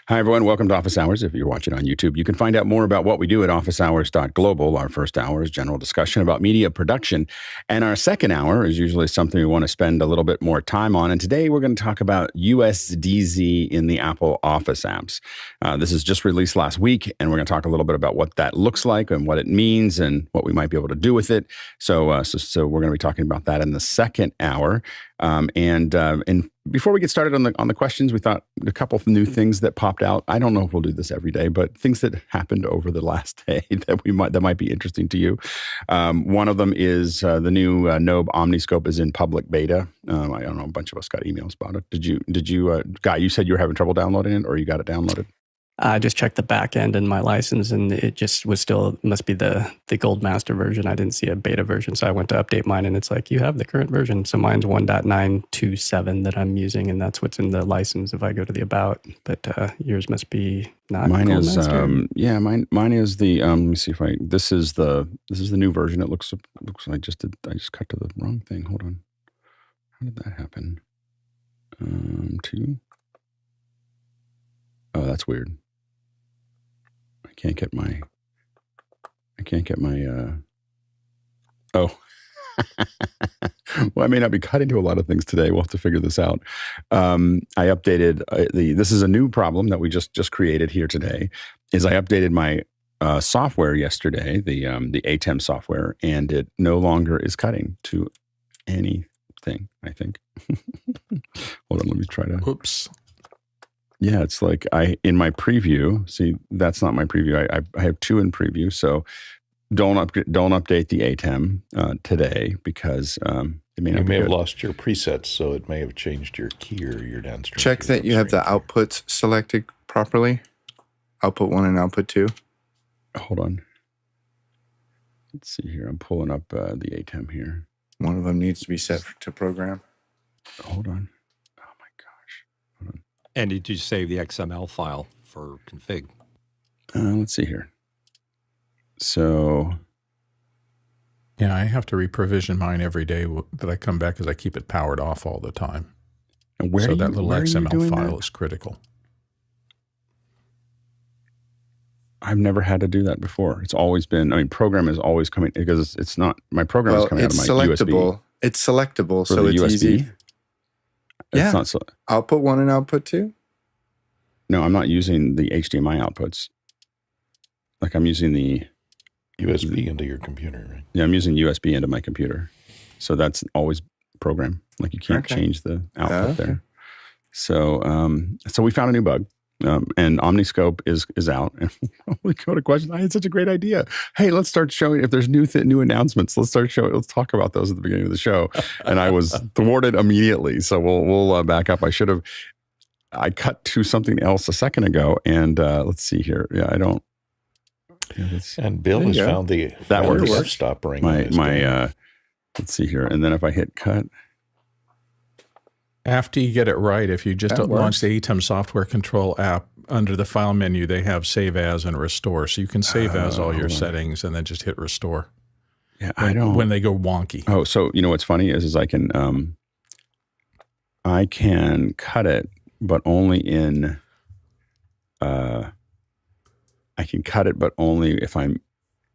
Hi, everyone. Welcome to Office Hours. If you're watching on YouTube, you can find out more about what we do at officehours.global. Our first hour is general discussion about media production. And our second hour is usually something we want to spend a little bit more time on. And today we're going to talk about USDZ in the Apple Office apps. This is just released last week, and we're going to talk a little bit about what that looks like and what it means and what we might be able to do with it. So we're going to be talking about that in the second hour. And before we get started on the questions, we thought a couple of new things that popped out. I don't know if we'll do this every day, but things that happened over the last day that might be interesting to you. One of them is the new Adobe Omniscope is in public beta. I don't know, a bunch of us got emails about it. Did you, Guy? You said you were having trouble downloading it, or you got it downloaded? I just checked the back end in my license, and it just was still, must be the gold master version. I didn't see a beta version, so I went to update mine, and it's like, you have the current version. So mine's 1.927 that I'm using, and that's what's in the license if I go to the about. But yours must be not. Mine gold is master. mine is the let me see if this is the new version. It looks like I just cut to the wrong thing. Hold on. How did that happen? Two. Oh, that's weird. I can't get my oh. Well, I may not be cutting to a lot of things today. We'll have to figure this out. I updated this is a new problem that we just created here today, is I updated my software yesterday, the ATEM software, and it no longer is cutting to anything, I think. Hold on, let me try to. Oops. Yeah, it's like in my preview. See, that's not my preview. I have two in preview, so don't update the ATEM today because it may not. You may have lost your presets, so it may have changed your key or your downstream. Check that you have the outputs selected properly. Output 1 and output 2. Hold on. Let's see here. I'm pulling up the ATEM here. One of them needs to be set to program. Hold on. Oh my gosh. Hold on. And did you save the XML file for config? Let's see here. So, yeah, I have to reprovision mine every day that I come back because I keep it powered off all the time. And so that little XML file is critical. I've never had to do that before. It's always been, program is always coming, because it's not, my program is coming out of my USB. It's selectable, For so the it's USB? easy. Yeah. It's not Output 1 and output 2? No, I'm not using the HDMI outputs. Like I'm using the USB into your computer, right? Yeah, I'm using USB into my computer. So that's always program. Like you can't change the output there. So so we found a new bug. And Omniscope is out. And we go to questions. I had such a great idea. Hey, let's start showing, if there's new announcements, let's talk about those at the beginning of the show. And I was thwarted immediately. So we'll back up. I cut to something else a second ago. And let's see here. Yeah, I don't. Yeah, and Bill has found that works. Stop ring. Let's see here. And then if I hit cut. After you get it right, if you just launch the ATEM software control app, under the file menu, they have save as and restore. So you can save as all your settings and then just hit restore. Yeah, when they go wonky. Oh, so you know what's funny is I can cut it, but only in I can cut it, but only if I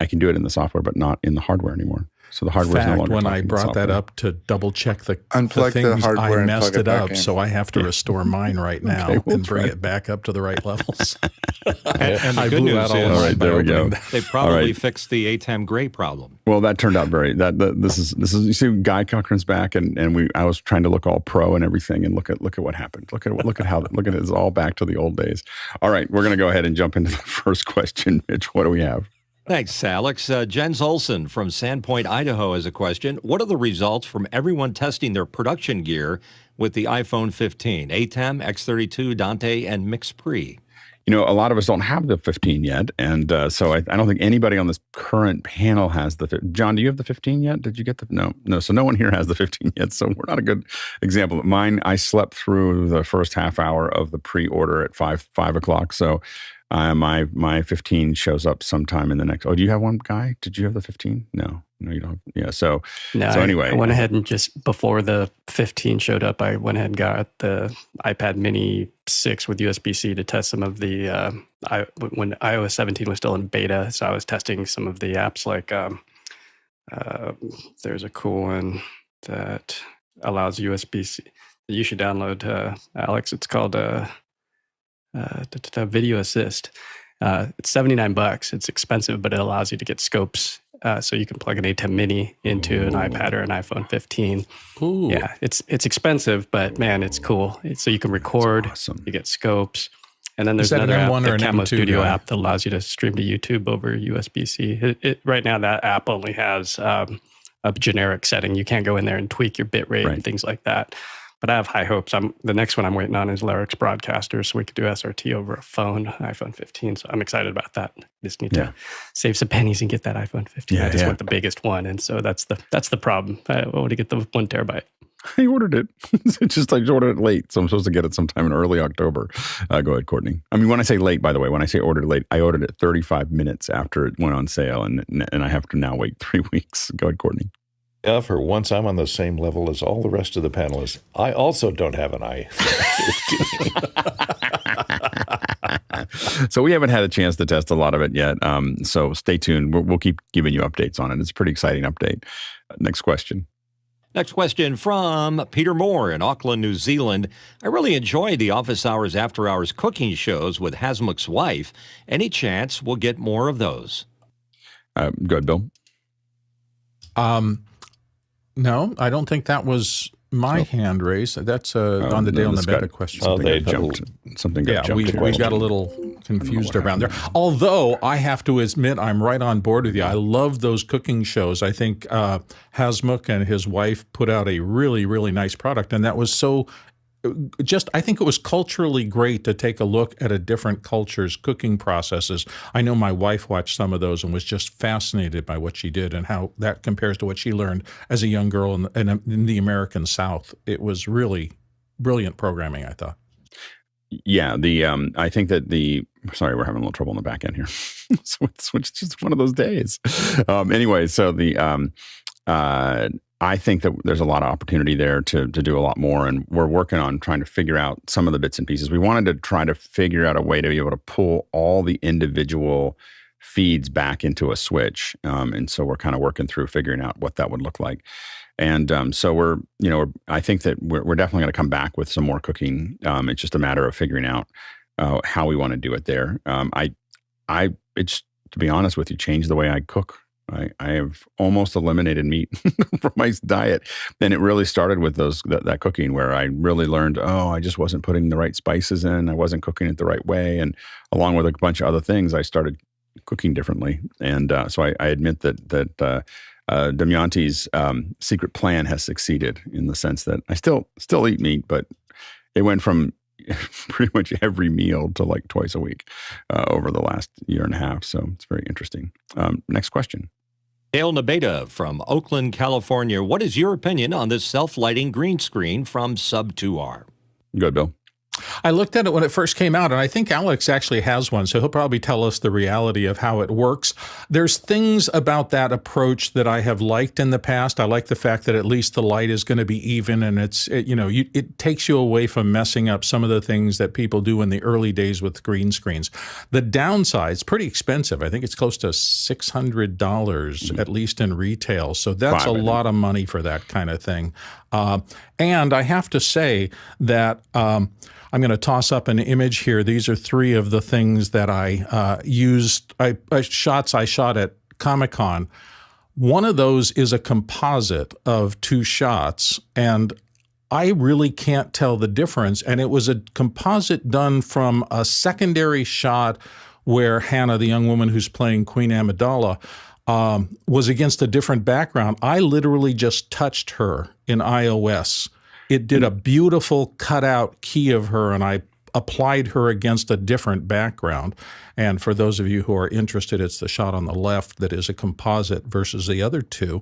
can do it in the software, but not in the hardware anymore. So the hardware is no longer. When I brought that up to double check the unplug things, the hardware, I messed it up. in. So I have to restore mine right now and bring it back up to the right levels. And the good news is, all right, there we go. They probably fixed the ATEM gray problem. Well, that turned out this is you see Guy Cochran's back, and I was trying to look all pro and everything, and look at what happened. Look at it. It's all back to the old days. All right, we're going to go ahead and jump into the first question. Mitch, what do we have? Thanks, Alex. Jens Olson from Sandpoint, Idaho has a question. What are the results from everyone testing their production gear with the iPhone 15, ATEM, X32, Dante, and MixPre? You know, a lot of us don't have the 15 yet, and so I don't think anybody on this current panel has the. John, do you have the 15 yet? Did you get the? No. So no one here has the 15 yet. So we're not a good example. Mine, I slept through the first half hour of the pre-order at 5 o'clock. So my 15 shows up sometime in the next. Oh, do you have one, Guy? Did you have the 15? No. No, you don't. Yeah. So no, anyway, I went ahead and just before the 15 showed up, I went ahead and got the iPad Mini 6 with USB-C to test some of the when iOS 17 was still in beta. So I was testing some of the apps like there's a cool one that allows USB-C. You should download, Alex. It's called Video Assist. It's $79. It's expensive, but it allows you to get scopes. So you can plug an ATEM Mini into an iPad or an iPhone 15. Ooh. Yeah, it's expensive, but man, it's cool. So you can record, awesome. You get scopes. And then there's Is that another an app, M1 the or an Camo M2 Studio guy? app that allows you to stream to YouTube over USB-C. Right now, that app only has a generic setting. You can't go in there and tweak your bit rate and things like that. But I have high hopes. The next one I'm waiting on is Lyric's Broadcaster, so we could do SRT over a phone, iPhone 15. So I'm excited about that. Just need to save some pennies and get that iPhone 15. I just want the biggest one, and so that's the problem. I want to get the 1 terabyte. I ordered it. It's just I ordered it late, so I'm supposed to get it sometime in early October. Go ahead, Courtney. I mean, when I say late, by the way, when I say ordered late, I ordered it 35 minutes after it went on sale, and I have to now wait 3 weeks. Go ahead, Courtney. Yeah, for once I'm on the same level as all the rest of the panelists. I also don't have an iPhone 15. So we haven't had a chance to test a lot of it yet. So stay tuned. We'll keep giving you updates on it. It's a pretty exciting update. Next question. Next question from Peter Moore in Auckland, New Zealand. I really enjoy the Office Hours After Hours cooking shows with Hasmukh's wife. Any chance we'll get more of those? Go ahead, Bill. No, I don't think that was my hand raise. That's on the Dale and the Beta question. Something got jumped. We got a little confused around there. Although I have to admit, I'm right on board with you. I love those cooking shows. I think Hasmukh and his wife put out a really, really nice product, and that was so. I think it was culturally great to take a look at a different culture's cooking processes. I know my wife watched some of those and was just fascinated by what she did and how that compares to what she learned as a young girl in the American South. It was really brilliant programming, I thought. Yeah, I think that sorry, we're having a little trouble in the back end here. So it's just one of those days. Anyway, so I think that there's a lot of opportunity there to do a lot more, and we're working on trying to figure out some of the bits and pieces. We wanted to try to figure out a way to be able to pull all the individual feeds back into a switch, and so we're kind of working through figuring out what that would look like. And so I think that we're definitely going to come back with some more cooking. It's just a matter of figuring out how we want to do it there. It's, to be honest with you, changed the way I cook. I have almost eliminated meat from my diet. And it really started with that cooking where I really learned, I just wasn't putting the right spices in. I wasn't cooking it the right way. And along with a bunch of other things, I started cooking differently. And so I admit that Damayanti's secret plan has succeeded in the sense that I still eat meat, but it went from pretty much every meal to like twice a week over the last year and a half. So it's very interesting. Next question. Dale Nabeta from Oakland, California. What is your opinion on this self-lighting green screen from Sub2R? Good, Bill. I looked at it when it first came out, and I think Alex actually has one, so he'll probably tell us the reality of how it works. There's things about that approach that I have liked in the past. I like the fact that at least the light is going to be even, and it takes you away from messing up some of the things that people do in the early days with green screens. The downside, it's pretty expensive. I think it's close to $600 at least in retail, so that's a lot of money for that kind of thing. And I have to say that I'm going to toss up an image here. These are 3 of the things that I used, shots I shot at Comic-Con. One of those is a composite of 2 shots, and I really can't tell the difference. And it was a composite done from a secondary shot where Hannah, the young woman who's playing Queen Amidala, was against a different background. I literally just touched her in iOS. It did a beautiful cutout key of her, and I applied her against a different background. And for those of you who are interested, it's the shot on the left that is a composite versus the other 2.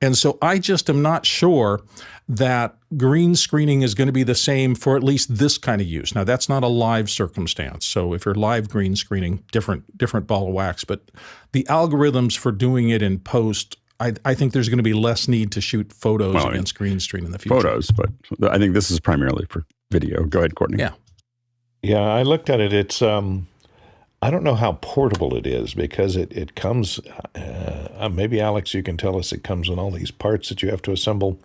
And so I just am not sure that green screening is going to be the same for at least this kind of use. Now, that's not a live circumstance. So if you're live green screening, different ball of wax. But the algorithms for doing it in post, I think there's going to be less need to shoot photos against green screen in the future. Photos, but I think this is primarily for video. Go ahead, Courtney. Yeah. Yeah, I looked at it. It's I don't know how portable it is because it comes, maybe Alex, you can tell us, it comes in all these parts that you have to assemble.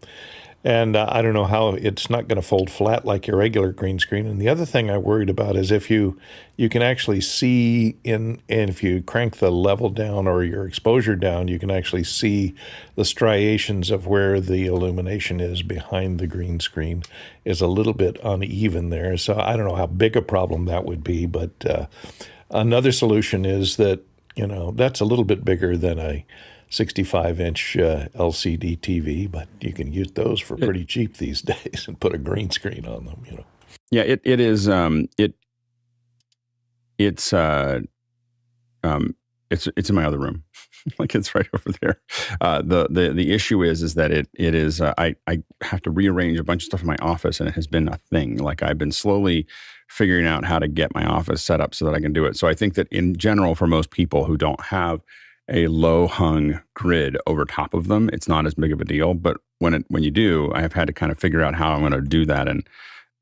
And I don't know how it's not going to fold flat like your regular green screen. And the other thing I worried about is if you can actually see and if you crank the level down or your exposure down, you can actually see the striations of where the illumination is behind the green screen is a little bit uneven there. So I don't know how big a problem that would be, but another solution is that, that's a little bit bigger than a 65-inch LCD TV, but you can use those for pretty cheap these days and put a green screen on them. Yeah, it is. It's in my other room, like it's right over there. The issue is that it is. I have to rearrange a bunch of stuff in my office, and it has been a thing. Like I've been slowly figuring out how to get my office set up so that I can do it. So I think that in general, for most people who don't have a low hung grid over top of them, it's not as big of a deal. But when you do, I have had to kind of figure out how I'm going to do that. And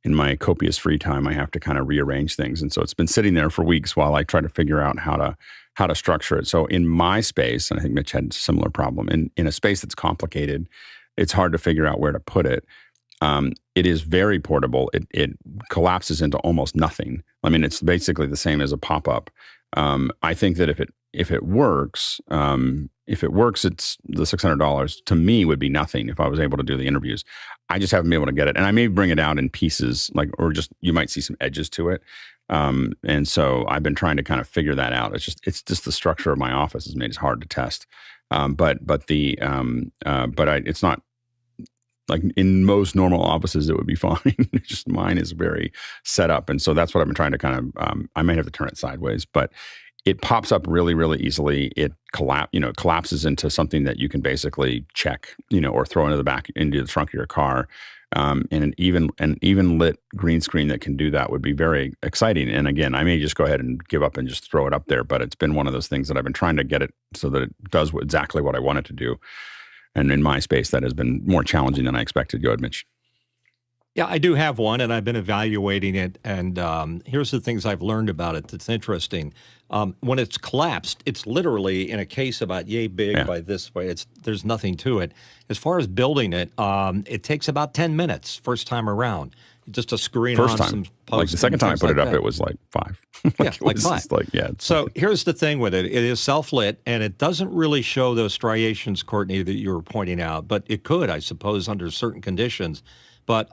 in my copious free time, I have to kind of rearrange things. And so it's been sitting there for weeks while I try to figure out how to structure it. So in my space, and I think Mitch had a similar problem, in a space that's complicated, it's hard to figure out where to put it. It is very portable. It collapses into almost nothing. I mean, it's basically the same as a pop-up. I think that if it works, it's the $600 to me would be nothing if I was able to do the interviews. I just haven't been able to get it, and I may bring it out in pieces, or just you might see some edges to it. And so I've been trying to kind of figure that out. It's just the structure of my office has made it hard to test. It's not. Like in most normal offices, it would be fine. Just mine is very set up. And so that's what I've been trying to kind of, I may have to turn it sideways, but it pops up really, really easily. It collapses into something that you can basically check, or throw into the trunk of your car. And an even lit green screen that can do that would be very exciting. And again, I may just go ahead and give up and just throw it up there, but it's been one of those things that I've been trying to get it so that it does exactly what I want it to do. And in my space, that has been more challenging than I expected. Go ahead, Mitch. Yeah, I do have one, and I've been evaluating it. And here's the things I've learned about it that's interesting. When it's collapsed, it's literally in a case about yay big by this way. There's nothing to it. As far as building it, it takes about 10 minutes first time around. Just a screen first on time. some posts. Like the second time I put it up, it was like 5. Five. So here's the thing with it. It is self-lit, and it doesn't really show those striations, Courtney, that you were pointing out. But it could, I suppose, under certain conditions. But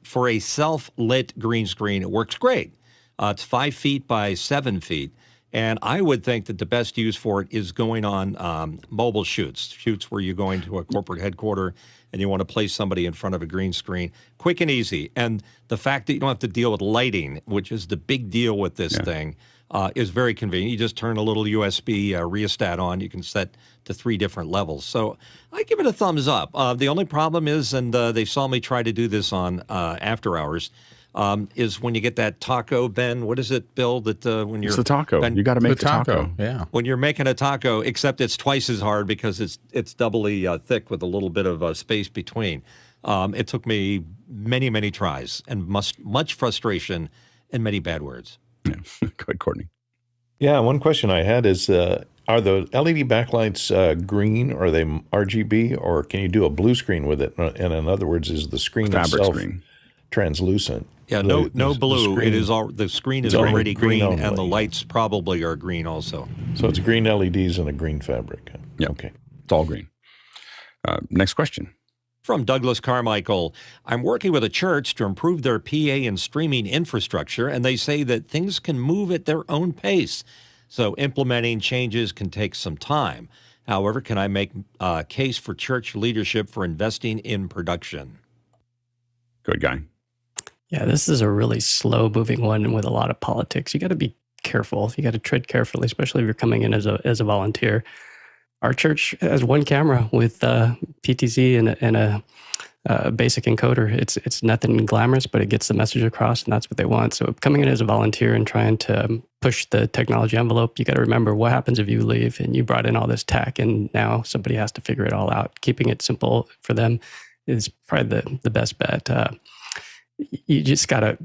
for a self-lit green screen, it works great. It's 5 feet by 7 feet. And I would think that the best use for it is going on mobile shoots where you're going to a corporate headquarters and you want to place somebody in front of a green screen, quick and easy. And the fact that you don't have to deal with lighting, which is the big deal with this thing, is very convenient. You just turn a little USB rheostat on. You can set to 3 different levels. So I give it a thumbs up. The only problem is, and they saw me try to do this on After Hours, is when you get that taco, Ben. What is it, Bill? That when you're it's the taco, Ben, you got to make the taco. Yeah. When you're making a taco, except it's twice as hard because it's doubly thick with a little bit of space between. It took me many, many tries and much frustration and many bad words. Yeah. Go ahead, Courtney. Yeah, one question I had is, are the LED backlights green, or are they RGB, or can you do a blue screen with it? And in other words, is the screen Fabric itself screen. Translucent? Yeah, no blue. The screen is already green, only. and the lights probably are green also. So it's green LEDs and a green fabric. Yeah. Okay. It's all green. Next question. From Douglas Carmichael, I'm working with a church to improve their PA and streaming infrastructure, and they say that things can move at their own pace. So implementing changes can take some time. However, can I make a case for church leadership for investing in production? Good guy. Yeah, this is a really slow-moving one with a lot of politics. You got to be careful. You got to tread carefully, especially if you're coming in as a volunteer. Our church has one camera with PTZ and a basic encoder. It's nothing glamorous, but it gets the message across, and that's what they want. So coming in as a volunteer and trying to push the technology envelope, you got to remember what happens if you leave and you brought in all this tech, and now somebody has to figure it all out. Keeping it simple for them is probably the best bet. You just gotta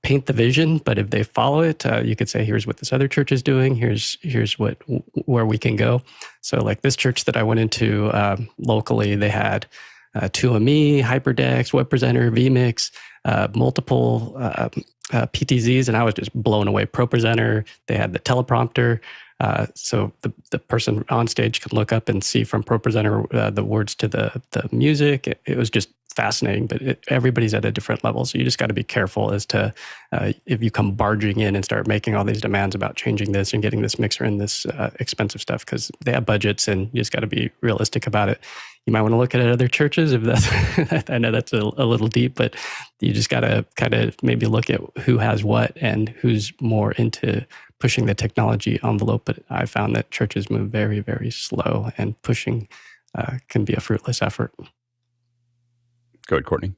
paint the vision, but if they follow it, you could say, here's what this other church is doing. Here's where we can go. So like this church that I went into locally, they had 2ME, HyperDex, Web Presenter, vMix, multiple PTZs, and I was just blown away. ProPresenter, they had the teleprompter. So the person on stage could look up and see from ProPresenter the words to the music. It was just fascinating, but everybody's at a different level. So you just got to be careful as to if you come barging in and start making all these demands about changing this and getting this mixer and this expensive stuff, because they have budgets and you just got to be realistic about it. You might want to look at other churches if that's, I know that's a little deep, but you just got to kind of maybe look at who has what and who's more into pushing the technology envelope. But I found that churches move very, very slow, and pushing can be a fruitless effort. Go ahead, Courtney.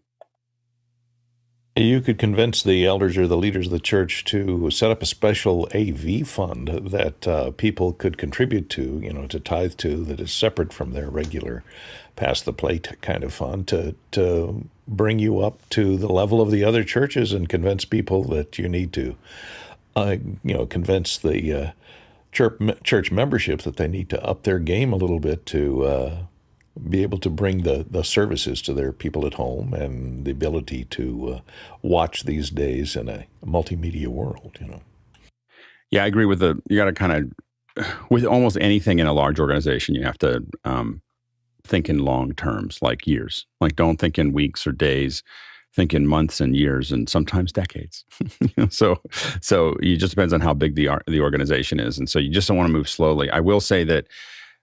You could convince the elders or the leaders of the church to set up a special AV fund that people could contribute to, to tithe to, that is separate from their regular pass the plate kind of fund, to bring you up to the level of the other churches, and convince people that you need to, convince the church membership that they need to up their game a little bit to be able to bring the services to their people at home, and the ability to watch these days in a multimedia world, Yeah, I agree with you got to kind of, with almost anything in a large organization, you have to think in long terms, like years. Like don't think in weeks or days, think in months and years, and sometimes decades. So it just depends on how big the organization is. And so you just don't want to move slowly. I will say that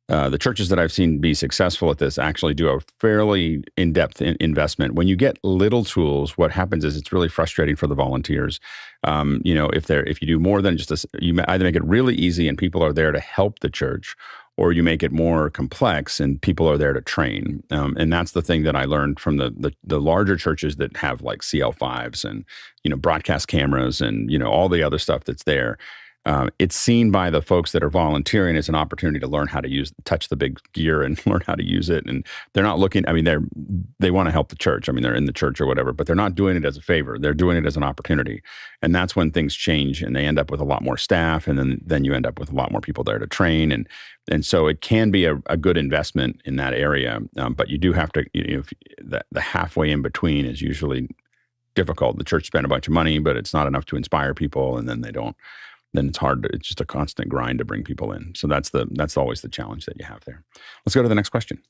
the churches that I've seen be successful at this actually do a fairly in-depth investment. When you get little tools, what happens is it's really frustrating for the volunteers. If you do more than just this, you either make it really easy and people are there to help the church, or you make it more complex and people are there to train. And that's the thing that I learned from the larger churches that have like CL5s and broadcast cameras and all the other stuff that's there. It's seen by the folks that are volunteering as an opportunity to learn how to touch the big gear and learn how to use it. And they're not looking, they want to help the church. They're in the church or whatever, but they're not doing it as a favor. They're doing it as an opportunity. And that's when things change and they end up with a lot more staff. And then you end up with a lot more people there to train. And so it can be a good investment in that area. But you do have to, the halfway in between is usually difficult. The church spent a bunch of money, but it's not enough to inspire people. And then they don't. Then it's hard. It's just a constant grind to bring people in. So that's always the challenge that you have there. Let's go to the next question.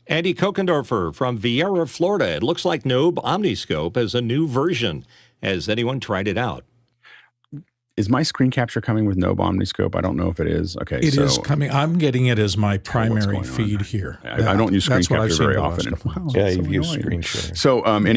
Andy Kokendorfer from Viera, Florida. It looks like Nobe Omniscope has a new version. Has anyone tried it out? Is my screen capture coming with Nobe Omniscope? I don't know if it is. Okay, It is coming. I'm getting it as my primary feed here. I don't use screen capture very often. Wow, yeah, you've used screen share. So if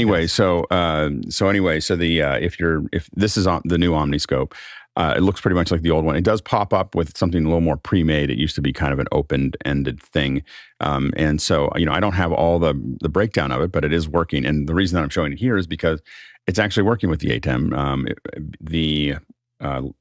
this is the new Omniscope, it looks pretty much like the old one. It does pop up with something a little more pre-made. It used to be kind of an open-ended thing. And so, I don't have all the breakdown of it, but it is working. And the reason that I'm showing it here is because it's actually working with the ATEM. The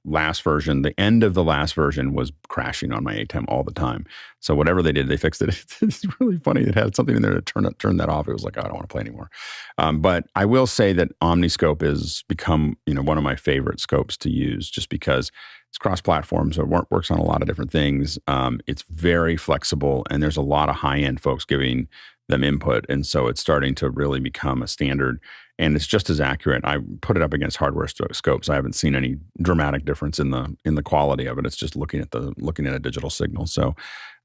last version, the end of the last version was crashing on my ATEM all the time. So whatever they did, they fixed it. It's really funny. It had something in there to turn that off. It was like, I don't want to play anymore. But I will say that Omniscope has become, one of my favorite scopes to use, just because it's cross-platform, so it works on a lot of different things. It's very flexible, and there's a lot of high-end folks giving them input, and so it's starting to really become a standard. And it's just as accurate. I put it up against hardware scopes. I haven't seen any dramatic difference in the quality of it. It's just looking at a digital signal. So,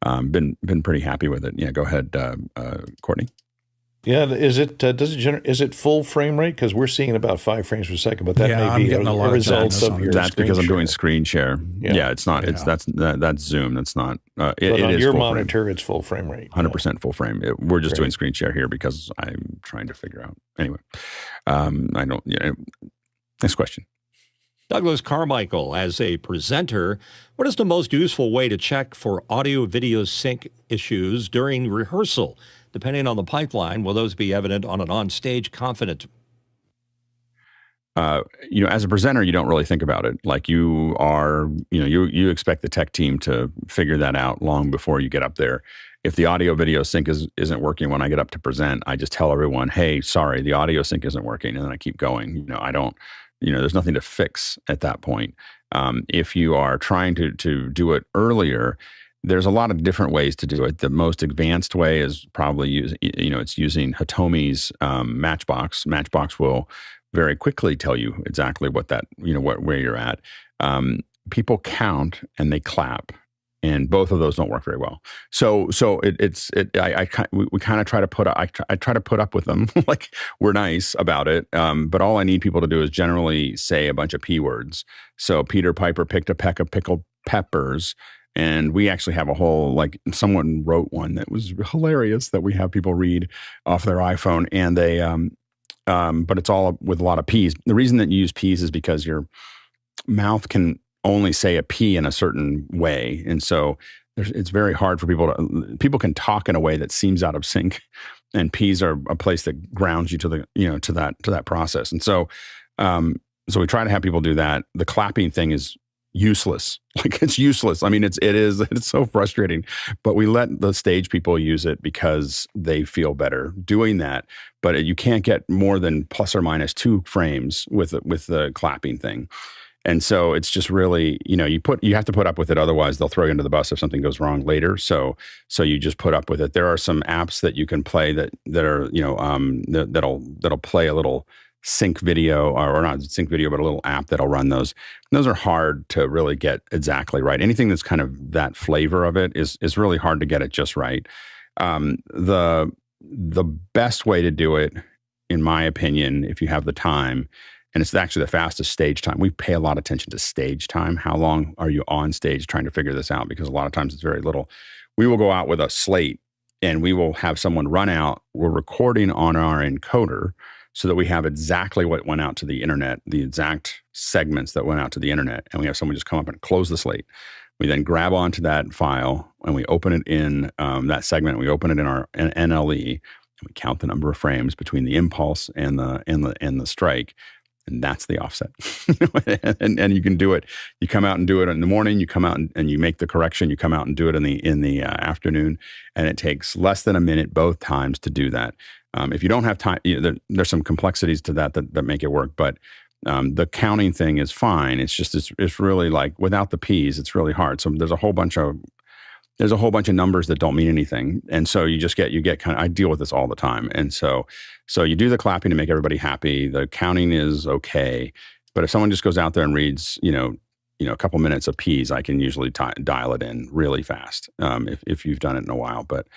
been pretty happy with it. Yeah, go ahead, Courtney. Yeah, is it full frame rate? Because we're seeing about 5 frames per second, but that may be a result of your. That's because I'm doing screen share. Yeah, it's not. Yeah. That's Zoom. That's not. But on your monitor, it's full frame rate. 100% full frame. We're just doing screen share here because I'm trying to figure out. Anyway, I don't. Next question. Douglas Carmichael, as a presenter, what is the most useful way to check for audio-video sync issues during rehearsal? Depending on the pipeline, will those be evident on an on-stage confident? As a presenter, you don't really think about it. Like you expect the tech team to figure that out long before you get up there. If the audio video sync isn't working when I get up to present, I just tell everyone, hey, sorry, the audio sync isn't working. And then I keep going. There's nothing to fix at that point. If you are trying to do it earlier, there's a lot of different ways to do it. The most advanced way is probably using Hitomi's Matchbox. Matchbox will very quickly tell you exactly where you're at. People count and they clap, and both of those don't work very well. So we kind of try to I try to put up with them. Like, we're nice about it. But all I need people to do is generally say a bunch of P words. So Peter Piper picked a peck of pickled peppers. And we actually have a whole, someone wrote one that was hilarious that we have people read off their iPhone, and they, but it's all with a lot of P's. The reason that you use P's is because your mouth can only say a P in a certain way. And so it's very hard for people can talk in a way that seems out of sync, and P's are a place that grounds you to that process. And so we try to have people do that. The clapping thing is useless. It's useless. I mean, it's so frustrating, but we let the stage people use it because they feel better doing that. But you can't get more than plus or minus 2 frames with the clapping thing. And so it's just really, you have to put up with it. Otherwise they'll throw you under the bus if something goes wrong later. So you just put up with it. There are some apps that you can play that are, that'll play a little sync video, or not sync video, but a little app that'll run those. And those are hard to really get exactly right. Anything that's kind of that flavor of it is really hard to get it just right. The best way to do it, in my opinion, if you have the time, and it's actually the fastest stage time. We pay a lot of attention to stage time. How long are you on stage trying to figure this out? Because a lot of times it's very little. We will go out with a slate and we will have someone run out. We're recording on our encoder so that we have exactly what went out to the internet, the exact segments that went out to the internet. And we have someone just come up and close the slate. We then grab onto that file and we open it in that segment. We open it in our NLE, and we count the number of frames between the impulse and the strike. And that's the offset. and you can do it. You come out and do it in the morning. You come out and you make the correction. You come out and do it in the afternoon. And it takes less than a minute both times to do that. If you don't have time, there's some complexities to that make it work. But the counting thing is fine. It's just it's really like without the P's, it's really hard. So there's a whole bunch of numbers that don't mean anything, and so you get kind of. I deal with this all the time, and so you do the clapping to make everybody happy. The counting is okay, but if someone just goes out there and reads, a couple minutes of P's, I can usually dial it in really fast if you've done it in a while. But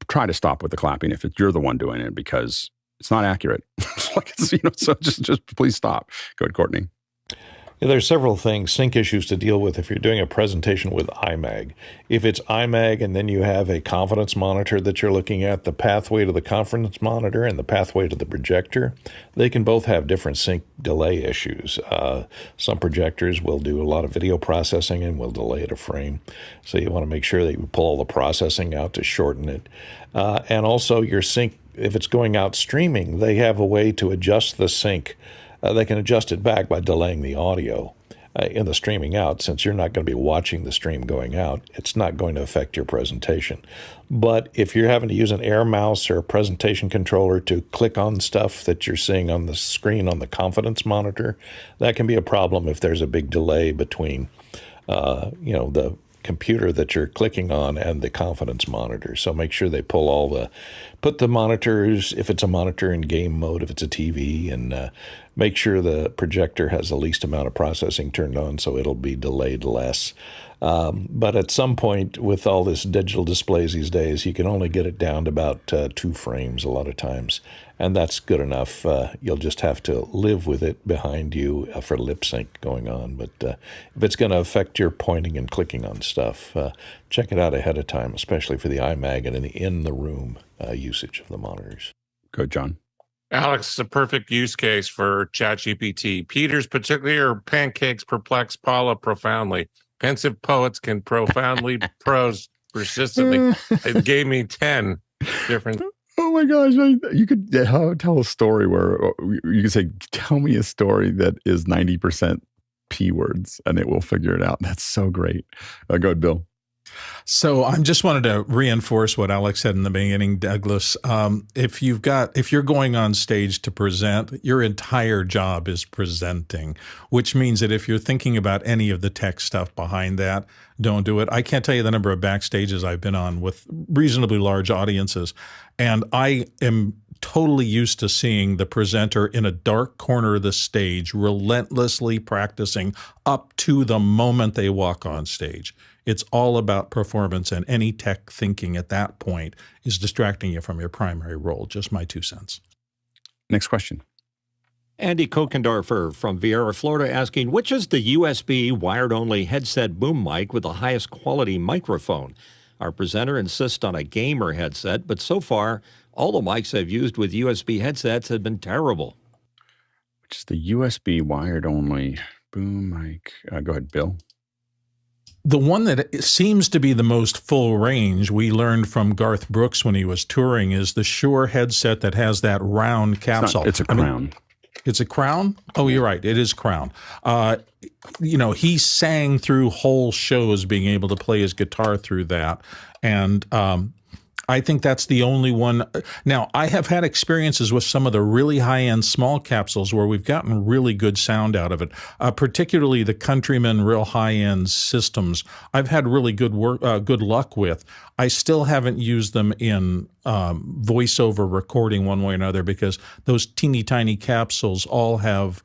try to stop with the clapping if you're the one doing it, because it's not accurate. So just please stop. Go ahead, Courtney. Yeah, there's several sync issues to deal with if you're doing a presentation with iMag. If it's iMag and then you have a confidence monitor that you're looking at, the pathway to the confidence monitor and the pathway to the projector, they can both have different sync delay issues. Some projectors will do a lot of video processing and will delay it a frame. So you want to make sure that you pull all the processing out to shorten it. And also your sync, if it's going out streaming, they have a way to adjust the sync. They can adjust it back by delaying the audio in the streaming out. Since you're not going to be watching the stream going out, it's not going to affect your presentation. But if you're having to use an air mouse or a presentation controller to click on stuff that you're seeing on the screen on the confidence monitor, that can be a problem if there's a big delay between the computer that you're clicking on and the confidence monitor. So make sure they put the monitors, if it's a monitor, in game mode, if it's a TV, and make sure the projector has the least amount of processing turned on so it'll be delayed less. But at some point with all this digital displays these days, you can only get it down to about 2 frames a lot of times. And that's good enough. You'll just have to live with it behind you for lip sync going on. But if it's going to affect your pointing and clicking on stuff, check it out ahead of time, especially for the iMag and in the room usage of the monitors. Good, John. Alex, it's a perfect use case for ChatGPT. Peter's particular pancakes perplex Paula profoundly. Pensive poets can profoundly prose persistently. It gave me 10. different. Oh my gosh! You could tell a story where you could say, "Tell me a story that is 90% P words," and it will figure it out. That's so great. Go ahead, Bill. So I just wanted to reinforce what Alex said in the beginning, Douglas. If you're going on stage to present, your entire job is presenting, which means that if you're thinking about any of the tech stuff behind that, don't do it. I can't tell you the number of backstages I've been on with reasonably large audiences, and I am totally used to seeing the presenter in a dark corner of the stage, relentlessly practicing up to the moment they walk on stage. It's all about performance, and any tech thinking at that point is distracting you from your primary role. Just my 2 cents. Next question. Andy Kokendorfer from Vieira, Florida, asking, which is the USB wired-only headset boom mic with the highest quality microphone? Our presenter insists on a gamer headset, but so far, all the mics I've used with USB headsets have been terrible. Which is the USB wired-only boom mic? Go ahead, Bill. The one that seems to be the most full range, we learned from Garth Brooks when he was touring, is the Shure headset that has that round capsule. It's a Crown. It's a Crown? Oh, you're right. It is Crown. He sang through whole shows being able to play his guitar through that. And I think that's the only one. Now, I have had experiences with some of the really high-end small capsules where we've gotten really good sound out of it, particularly the Countryman real high-end systems. I've had really good luck with. I still haven't used them in voiceover recording one way or another because those teeny tiny capsules all have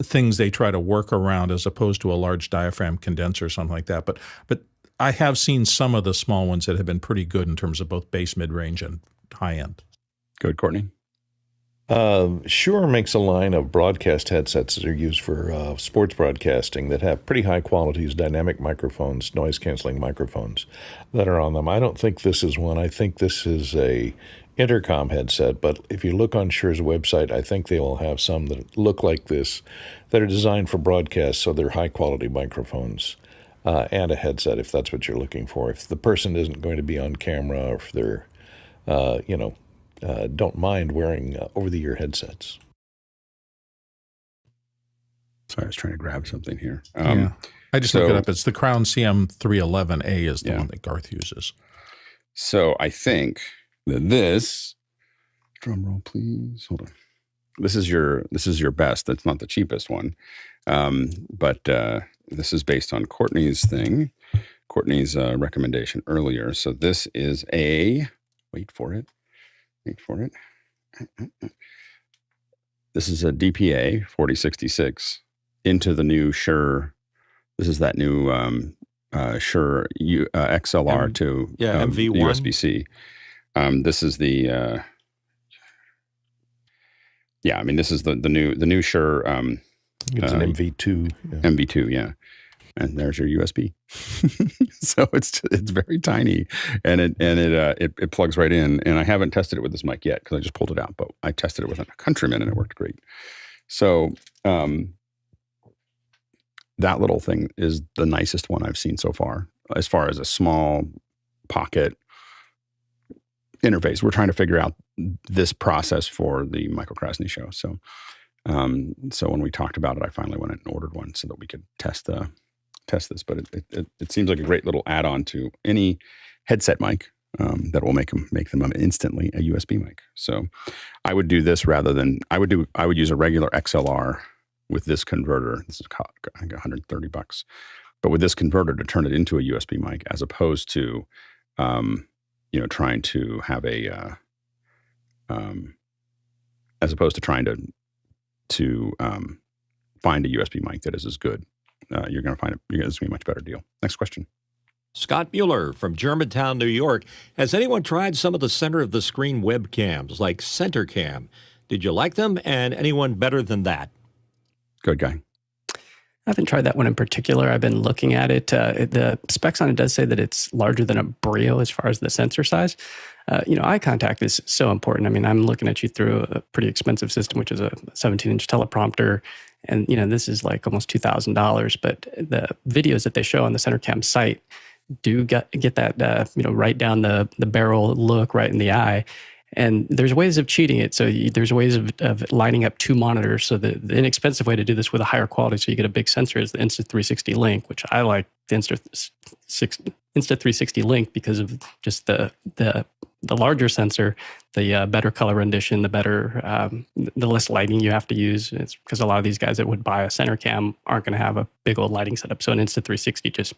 things they try to work around as opposed to a large diaphragm condenser or something like that. But I have seen some of the small ones that have been pretty good in terms of both base, mid-range, and high-end. Good, Courtney. Shure makes a line of broadcast headsets that are used for sports broadcasting that have pretty high qualities, dynamic microphones, noise-canceling microphones that are on them. I don't think this is one. I think this is a intercom headset, but if you look on Shure's website, I think they will have some that look like this that are designed for broadcast, so they're high-quality microphones. And a headset, if that's what you're looking for. If the person isn't going to be on camera, or if they're, don't mind wearing over-the-ear headsets. Sorry, I was trying to grab something here. Yeah, I just looked it up. It's the Crown CM311A is the one that Garth uses. So I think that this, drum roll, please. Hold on. This is your best. That's not the cheapest one, but. This is based on Courtney's recommendation earlier. So this is wait for it. This is a DPA 4066 into the new Shure. This is that new Shure XLR to MV1 USB-C. This is the this is the new Shure. It's an MV2. Yeah. MV2, yeah. And there's your USB. So it's very tiny, and it plugs right in. And I haven't tested it with this mic yet because I just pulled it out, but I tested it with a Countryman and it worked great. So that little thing is the nicest one I've seen so far as a small pocket interface. We're trying to figure out this process for the Michael Krasny show. So when we talked about it, I finally went and ordered one so that we could test this. But it seems like a great little add-on to any headset mic that will make them instantly a USB mic. So I would do this rather than I would use a regular XLR with this converter. This is I got $130, but with this converter to turn it into a USB mic, as opposed to trying to have as opposed to trying to find a USB mic that is as good. You're going to find it's going to be a much better deal. Next question. Scott Mueller from Germantown, New York. Has anyone tried some of the center of the screen webcams like CenterCam? Did you like them? And anyone better than that? Good guy. I haven't tried that one in particular. I've been looking at it. The specs on it does say that it's larger than a Brio as far as the sensor size. Eye contact is so important. I mean, I'm looking at you through a pretty expensive system, which is a 17-inch teleprompter. And, this is like almost $2,000. But the videos that they show on the CenterCam site, do get that right down the barrel look, right in the eye. And there's ways of cheating it. So there's ways of lining up two monitors. So the inexpensive way to do this with a higher quality, so you get a big sensor, is the Insta360 Link, which I like the Insta360 Link because of just the larger sensor, the better color rendition, the better, the less lighting you have to use. It's because a lot of these guys that would buy a center cam aren't going to have a big old lighting setup. So an Insta360 just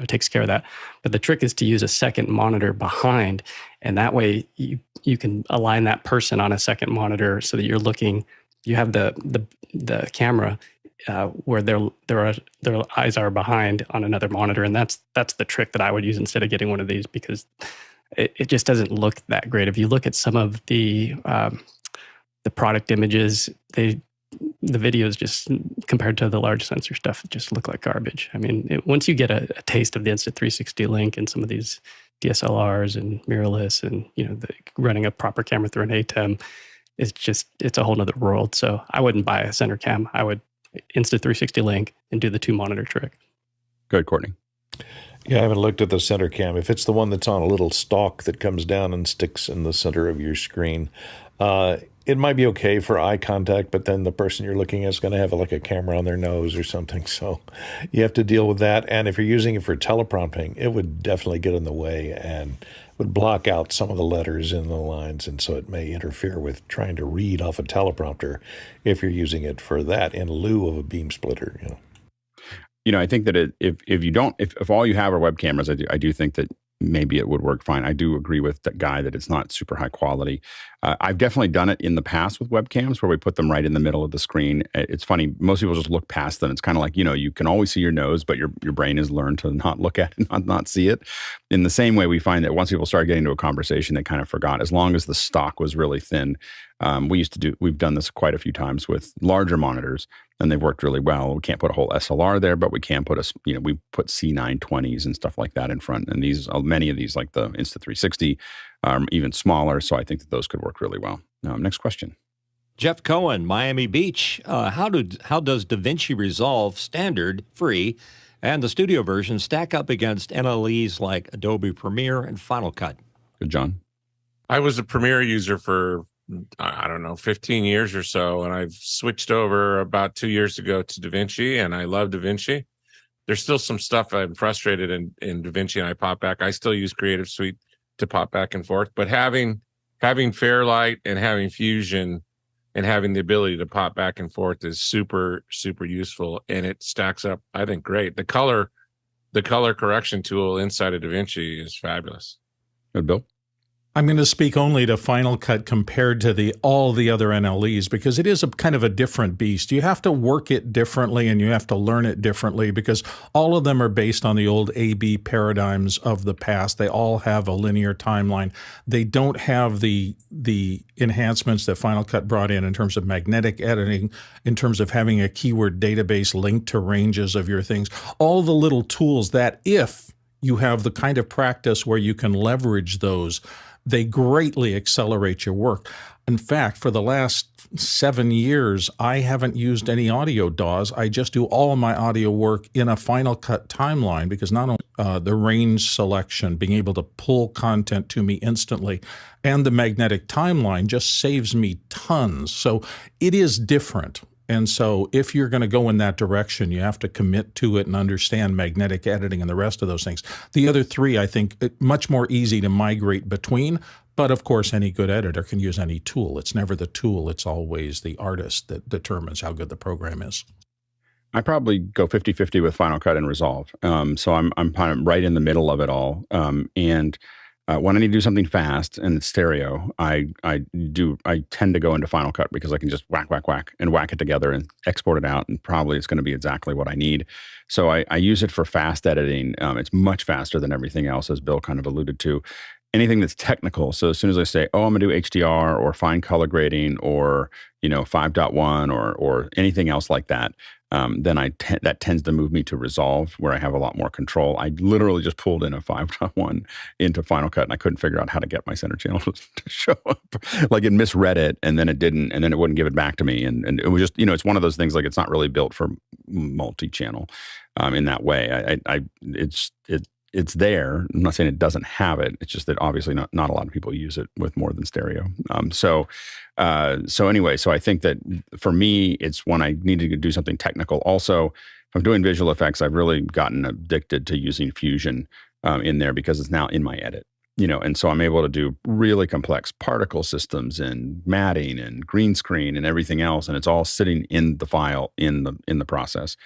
takes care of that. But the trick is to use a second monitor behind, and that way you can align that person on a second monitor so that you have the camera where their eyes are behind on another monitor, and that's the trick that I would use instead of getting one of these, because it just doesn't look that great. If you look at some of the product images, the videos just compared to the large sensor stuff, it just look like garbage. I mean, once you get a taste of the Insta360 Link and some of these DSLRs and mirrorless and running a proper camera through an ATEM, it's a whole nother world. So I wouldn't buy a center cam. I would Insta360 Link and do the two monitor trick. Good, Courtney. Yeah, I haven't looked at the center cam. If it's the one that's on a little stalk that comes down and sticks in the center of your screen, it might be okay for eye contact, but then the person you're looking at is going to have like a camera on their nose or something. So you have to deal with that. And if you're using it for teleprompting, it would definitely get in the way and would block out some of the letters in the lines. And so it may interfere with trying to read off a teleprompter if you're using it for that in lieu of a beam splitter. I think that if all you have are web cameras, I do think that maybe it would work fine. I do agree with that guy that it's not super high quality. I've definitely done it in the past with webcams where we put them right in the middle of the screen. It's funny, most people just look past them. It's kind of like, you can always see your nose, but your brain has learned to not look at it, not see it. In the same way, we find that once people start getting into a conversation, they kind of forgot. As long as the stock was really thin, we've done this quite a few times with larger monitors, and they've worked really well. We can't put a whole SLR there, but we can put we put C920s and stuff like that in front. And many of these, like the Insta360, are even smaller. So I think that those could work really well. Next question. Jeff Cohen, Miami Beach. How does DaVinci Resolve standard, free, and the studio version stack up against NLEs like Adobe Premiere and Final Cut? Good, John. I was a Premiere user for, 15 years or so, and I've switched over about 2 years ago to DaVinci, and I love DaVinci. There's still some stuff I'm frustrated in DaVinci, and I pop back. I still use Creative Suite to pop back and forth, but having Fairlight and having Fusion and having the ability to pop back and forth is super, super useful, and it stacks up, I think, great. The color correction tool inside of DaVinci is fabulous. Good, Bill. I'm going to speak only to Final Cut compared to all the other NLEs, because it is a kind of a different beast. You have to work it differently and you have to learn it differently, because all of them are based on the old A/B paradigms of the past. They all have a linear timeline. They don't have the enhancements that Final Cut brought in terms of magnetic editing, in terms of having a keyword database linked to ranges of your things. All the little tools that, if you have the kind of practice where you can leverage those, they greatly accelerate your work. In fact, for the last 7 years, I haven't used any audio DAWs. I just do all of my audio work in a Final Cut timeline, because not only the range selection, being able to pull content to me instantly, and the magnetic timeline just saves me tons. So it is different. And so if you're going to go in that direction, you have to commit to it and understand magnetic editing and the rest of those things. The other three, I think, much more easy to migrate between. But of course, any good editor can use any tool. It's never the tool. It's always the artist that determines how good the program is. I probably go 50-50 with Final Cut and Resolve. So I'm kind of right in the middle of it all. When I need to do something fast and it's stereo, I tend to go into Final Cut, because I can just whack it together and export it out, and probably it's going to be exactly what I need. So I use it for fast editing. It's much faster than everything else, as Bill kind of alluded to. Anything that's technical. So as soon as I say, I'm going to do HDR or fine color grading or 5.1 or anything else like that, then that tends to move me to Resolve, where I have a lot more control. I literally just pulled in a 5.1 into Final Cut, and I couldn't figure out how to get my center channel to show up. Like, it misread it, and then it didn't, and then it wouldn't give it back to me. And it was just, it's one of those things, like, it's not really built for multi-channel in that way. it's there. I'm not saying it doesn't have it. It's just that obviously not a lot of people use it with more than stereo. So anyway, so I think that for me, it's when I need to do something technical. Also, if I'm doing visual effects, I've really gotten addicted to using Fusion in there because it's now in my edit. And so I'm able to do really complex particle systems and matting and green screen and everything else, and it's all sitting in the file in the process.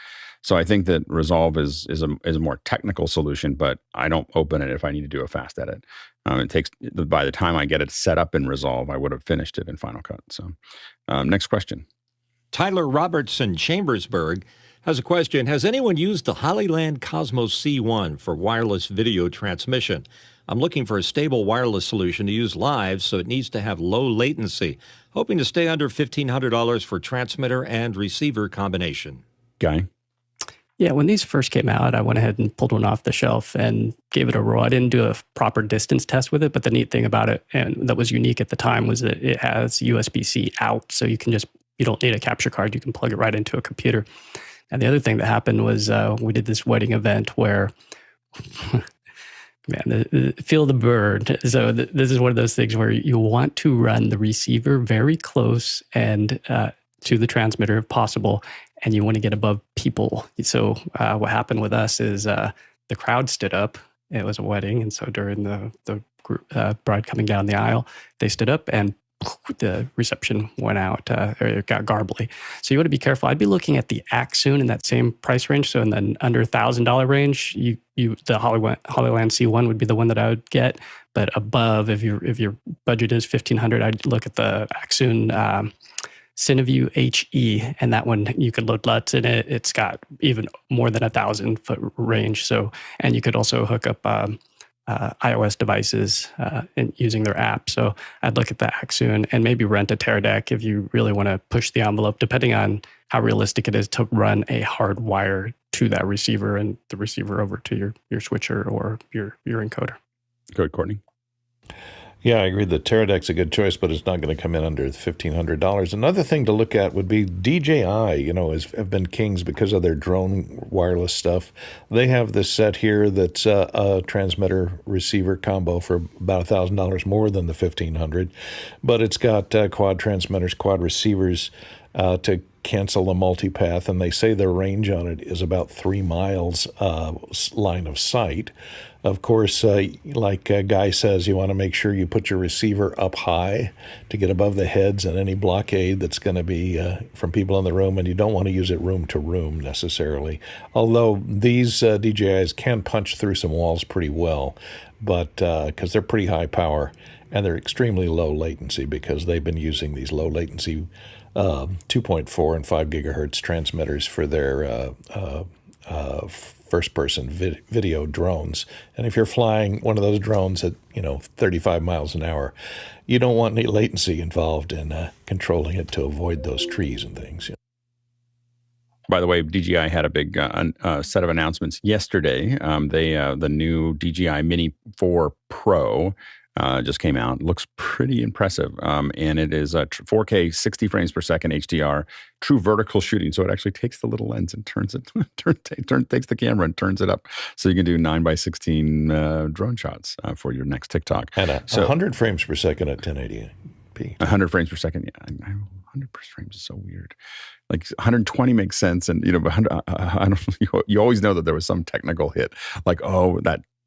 So I think that Resolve is a more technical solution, but I don't open it if I need to do a fast edit. It takes, by the time I get it set up in Resolve, I would have finished it in Final Cut. So next question. Tyler Robertson Chambersburg has a question. Has anyone used the Hollyland Cosmos C1 for wireless video transmission? I'm looking for a stable wireless solution to use live, so it needs to have low latency. Hoping to stay under $1,500 for transmitter and receiver combination. Guy? Yeah, when these first came out, I went ahead and pulled one off the shelf and gave it a roll. I didn't do a proper distance test with it, but the neat thing about it, and that was unique at the time, was that it has USB-C out, so you don't need a capture card. You can plug it right into a computer. And the other thing that happened was we did this wedding event where... Man, feel the bird. So this is one of those things where you want to run the receiver very close and to the transmitter if possible, and you want to get above people. So what happened with us is the crowd stood up. It was a wedding, and so during the bride coming down the aisle, they stood up and the reception went out, or it got garbly. So you want to be careful. I'd be looking at the Axoon in that same price range. So in the under $1,000 range, the Hollyland C1 would be the one that I would get. But above, if your budget is $1,500, I'd look at the Axoon Cineview HE, and that one you could load LUTs in it. It's got even more than 1,000-foot range. So, and you could also hook up iOS devices using their app. So I'd look at the Axoon and maybe rent a Teradek if you really want to push the envelope, depending on how realistic it is to run a hard wire to that receiver and the receiver over to your switcher or your encoder. Go ahead, Courtney. Yeah, I agree. The Teradek's a good choice, but it's not going to come in under $1,500. Another thing to look at would be DJI, have been kings because of their drone wireless stuff. They have this set here that's a transmitter receiver combo for about $1,000 more than the $1,500, but it's got quad transmitters, quad receivers to cancel the multipath, and they say the range on it is about 3 miles line of sight. Of course, like Guy says, you want to make sure you put your receiver up high to get above the heads and any blockade that's going to be from people in the room, and you don't want to use it room to room necessarily. Although these DJIs can punch through some walls pretty well, but because they're pretty high power and they're extremely low latency because they've been using these low latency 2.4 and 5 gigahertz transmitters for their first-person video drones. And if you're flying one of those drones at 35 miles an hour, you don't want any latency involved in controlling it to avoid those trees and things. By the way, DJI had a big set of announcements yesterday. The new DJI Mini 4 Pro just came out. Looks pretty impressive. And it is a 4K 60 frames per second HDR, true vertical shooting. So it actually takes the little lens and turns it, takes the camera and turns it up. So you can do 9:16 drone shots for your next TikTok. And 100 frames per second at 1080p. 100 frames per second. Yeah, 100 frames is so weird. Like 120 makes sense. And, you always know that there was some technical hit. Like,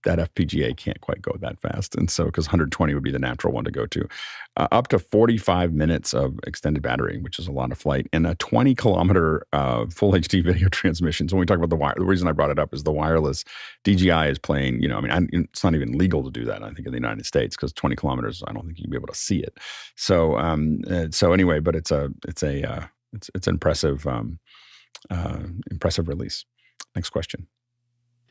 that FPGA can't quite go that fast. And so, because 120 would be the natural one to go to. Up to 45 minutes of extended battery, which is a lot of flight, and a 20-kilometer full HD video transmission. So when we talk about the reason I brought it up is the wireless. DJI is playing, it's not even legal to do that, I think, in the United States, because 20 kilometers, I don't think you can be able to see it. So anyway, but it's an impressive release. Next question.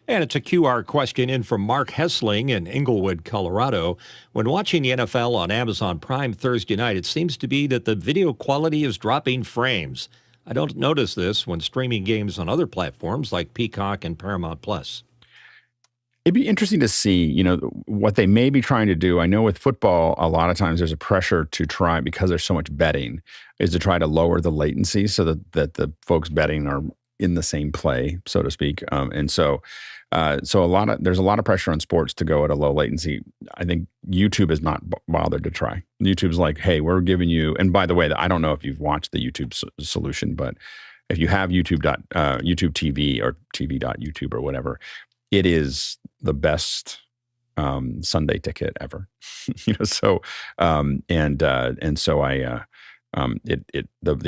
And it's a QR question in from Mark Hessling in Inglewood, Colorado. When watching the NFL on Amazon Prime Thursday night, it seems to be that the video quality is dropping frames. I don't notice this when streaming games on other platforms like Peacock and Paramount+. It'd be interesting to see, what they may be trying to do. I know with football, a lot of times there's a pressure to try, because there's so much betting, is to try to lower the latency so that the folks betting are in the same play, so to speak. And so there's a lot of pressure on sports to go at a low latency. I think YouTube is not bothered to try. YouTube's like, hey, we're giving you. And by the way, I don't know if you've watched the YouTube solution, but if you have YouTube TV or TV.YouTube or whatever, it is the best Sunday ticket ever. So the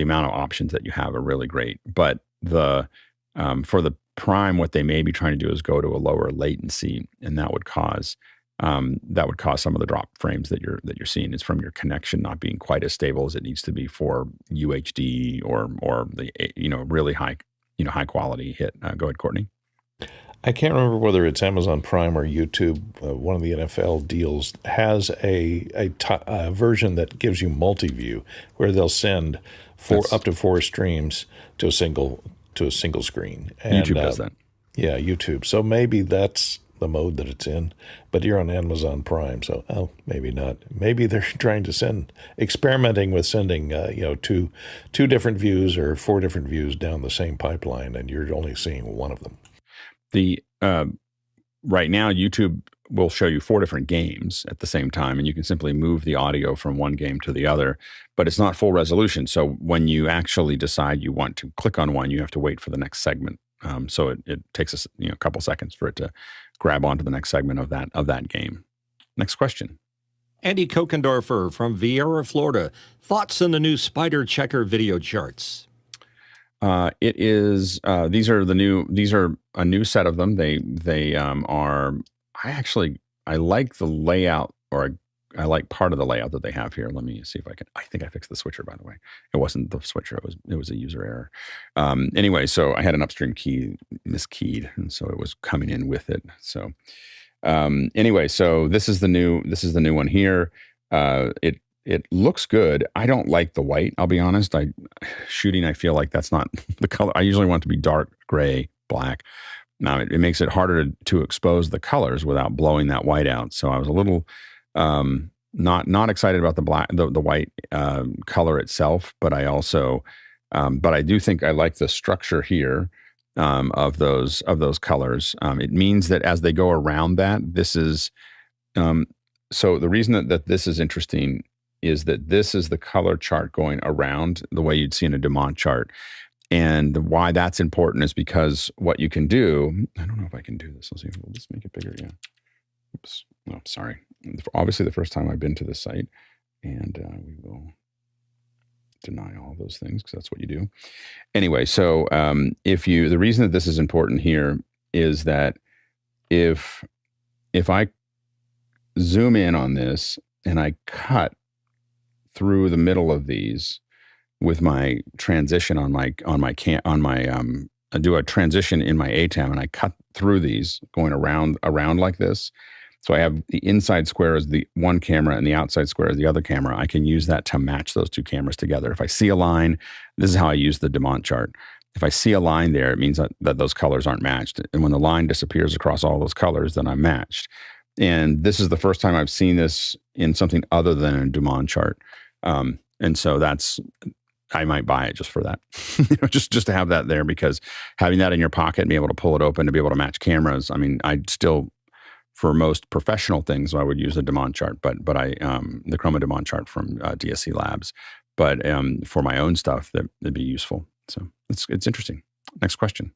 amount of options that you have are really great. But for the Prime, what they may be trying to do is go to a lower latency, and that would cause some of the drop frames that you're seeing is from your connection not being quite as stable as it needs to be for UHD or the really high quality hit. Go ahead, Courtney. I can't remember whether it's Amazon Prime or YouTube. One of the NFL deals has a version that gives you multi-view, where they'll send up to 4 streams to a single screen. And, YouTube does that. Yeah, YouTube. So maybe that's the mode that it's in. But you're on Amazon Prime, so maybe not. Maybe they're trying to experimenting with sending two different views or 4 different views down the same pipeline, and you're only seeing one of them. Right now, YouTube will show you 4 different games at the same time, and you can simply move the audio from one game to the other, but it's not full resolution. So when you actually decide you want to click on one, you have to wait for the next segment. So it takes us a couple seconds for it to grab onto the next segment of that game. Next question. Andy Kokendorfer from Vieira, Florida. Thoughts on the new spider checker video charts? It is. These are a new set of them. They are. I like the layout, or I like part of the layout that they have here. Let me see if I can. I think I fixed the switcher, by the way. It wasn't the switcher. It was a user error. Anyway, so I had an upstream key miskeyed, and so it was coming in with it. So anyway, so this is the new one here. It looks good. I don't like the white. I'll be honest. I feel like that's not the color. I usually want it to be dark gray, black. Now it makes it harder to expose the colors without blowing that white out. So I was a little not excited about the white color itself, but I also but I do think I like the structure here of those colors. It means that as they go around that, this is so the reason that this is interesting is that this is the color chart going around the way you'd see in a Dumont chart. And why that's important is because what you can do, I don't know if I can do this. Let's see if we'll just make it bigger. Yeah. Oops. No, sorry. Obviously the first time I've been to this site, and we will deny all those things because that's what you do. Anyway, so the reason that this is important here is that if I zoom in on this and I cut through the middle of these with my transition I do a transition in my ATEM and I cut through these going around like this. So I have the inside square as the one camera and the outside square as the other camera. I can use that to match those two cameras together. If I see a line, this is how I use the Dumont chart. If I see a line there, it means that those colors aren't matched. And when the line disappears across all those colors, then I'm matched. And this is the first time I've seen this in something other than a Dumont chart. And so I might buy it just for that, just to have that there, because having that in your pocket and be able to pull it open to be able to match cameras. I mean, for most professional things, I would use a Dumont chart, but the Chroma Dumont chart from DSC Labs. But for my own stuff, that'd be useful. So it's interesting. Next question.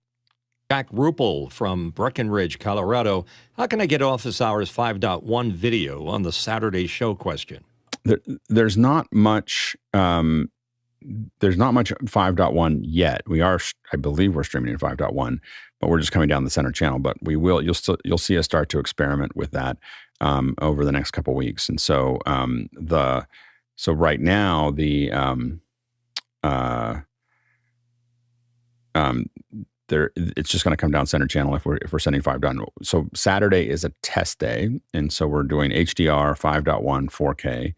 Jack Ruppel from Breckenridge, Colorado. How can I get Office Hours 5.1 video on the Saturday show question? There's not much. There's not much 5.1 yet. I believe we're streaming in 5.1, but we're just coming down the center channel. But we will. You'll see us start to experiment with that over the next couple of weeks. And so right now it's just going to come down center channel if we're sending 5.1. So Saturday is a test day, and so we're doing HDR 5.1 4K.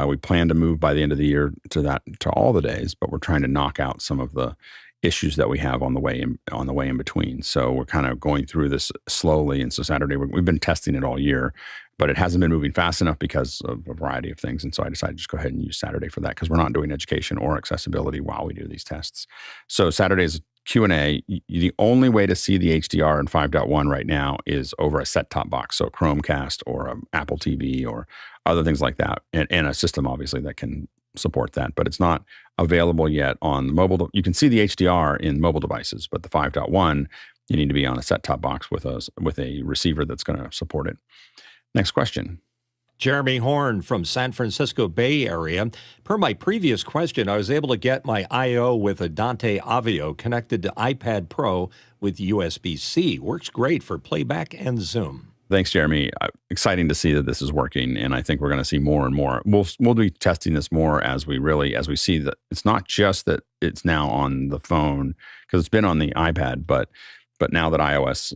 We plan to move by the end of the year to all the days, but we're trying to knock out some of the issues that we have on the way in between. So we're kind of going through this slowly. And so Saturday, we've been testing it all year, but it hasn't been moving fast enough because of a variety of things. And so I decided to just go ahead and use Saturday for that, because we're not doing education or accessibility while we do these tests. So Saturday is Q&A, the only way to see the HDR in 5.1 right now is over a set-top box, so Chromecast or Apple TV or other things like that, and a system, obviously, that can support that. But it's not available yet on mobile. You can see the HDR in mobile devices, but the 5.1, you need to be on a set-top box with a receiver that's going to support it. Next question. Jeremy Horn from San Francisco Bay Area. Per my previous question, I was able to get my I/O with a Dante Avio connected to iPad Pro with USB-C. Works great for playback and Zoom. Thanks, Jeremy. Exciting to see that this is working, and I think we're going to see more and more. We'll be testing this more as we see that it's not just that it's now on the phone, because it's been on the iPad, but now that iOS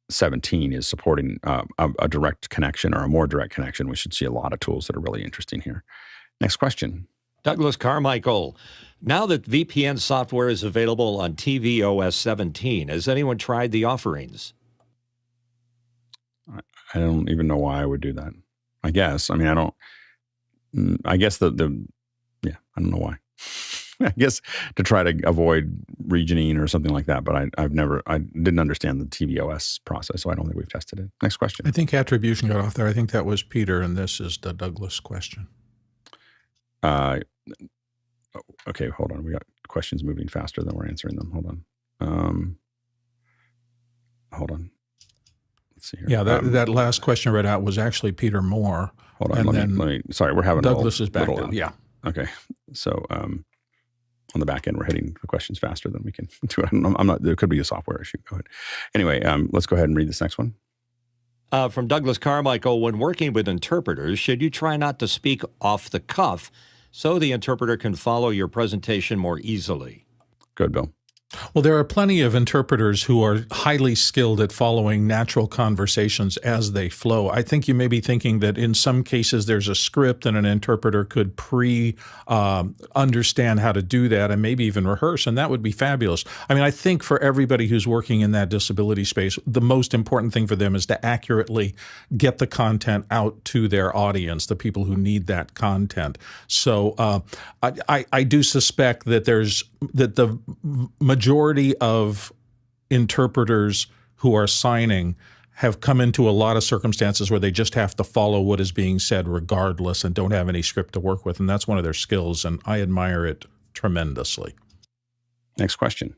17 is supporting a direct connection or a more direct connection, we should see a lot of tools that are really interesting here. Next question. Douglas Carmichael. Now that VPN software is available on tvOS 17, has anyone tried the offerings? I don't even know why I would do that. I guess. I mean, I don't. I guess I don't know why. I guess to try to avoid regioning or something like that, but I didn't understand the tvOS process, so I don't think we've tested it. Next question. I think attribution got off there. I think that was Peter, and this is the Douglas question. Okay, hold on. We got questions moving faster than we're answering them. Hold on. Let's see here. Yeah, that last question read out was actually Peter Moore. Hold on. Let me. Sorry, we're having Douglas is back now. Yeah. Okay. So on the back end, we're hitting the questions faster than we can do it. I'm not. There could be a software issue. Go ahead. Anyway, let's go ahead and read this next one. From Douglas Carmichael, when working with interpreters, should you try not to speak off the cuff so the interpreter can follow your presentation more easily? Good, Bill. Well, there are plenty of interpreters who are highly skilled at following natural conversations as they flow. I think you may be thinking that in some cases there's a script and an interpreter could understand how to do that and maybe even rehearse, and that would be fabulous. I mean, I think for everybody who's working in that disability space, the most important thing for them is to accurately get the content out to their audience, the people who need that content. So I do suspect that the majority of interpreters who are signing have come into a lot of circumstances where they just have to follow what is being said regardless and don't have any script to work with. And that's one of their skills, and I admire it tremendously. Next question.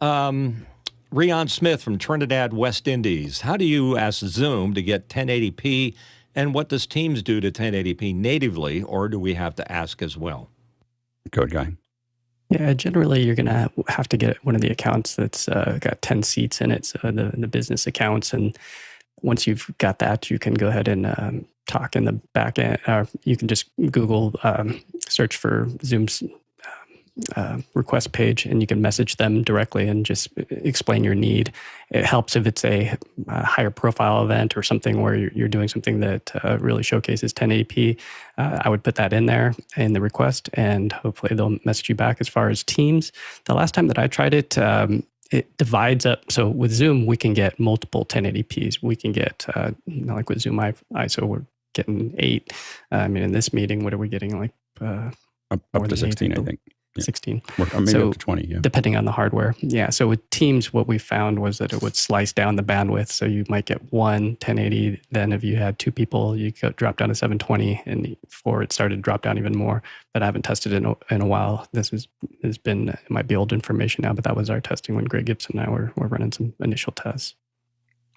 Rion Smith from Trinidad, West Indies. How do you ask Zoom to get 1080p, and what does Teams do to 1080p natively, or do we have to ask as well? Code guy. Yeah, generally you're going to have to get one of the accounts that's got 10 seats in it, so the business accounts. And once you've got that, you can go ahead and talk in the back end. You can just Google, search for Zoom's request page, and you can message them directly and just explain your need. It helps if it's a higher profile event or something where you're doing something that really showcases 1080p. I would put that in there in the request, and hopefully they'll message you back. As far as Teams, the last time that I tried it, it divides up. So with Zoom, we can get multiple 1080p's. We can get, like with Zoom ISO, we're getting 8. I mean, in this meeting, what are we getting? Like up to 16, I think. 16. Maybe so up to 20, yeah. Depending on the hardware. Yeah. So with Teams, what we found was that it would slice down the bandwidth. So you might get one 1080. Then if you had 2 people, you could drop down to 720. And before it started to drop down even more. But I haven't tested it in a while. This has been, it might be old information now, but that was our testing when Greg Gibson and I were running some initial tests.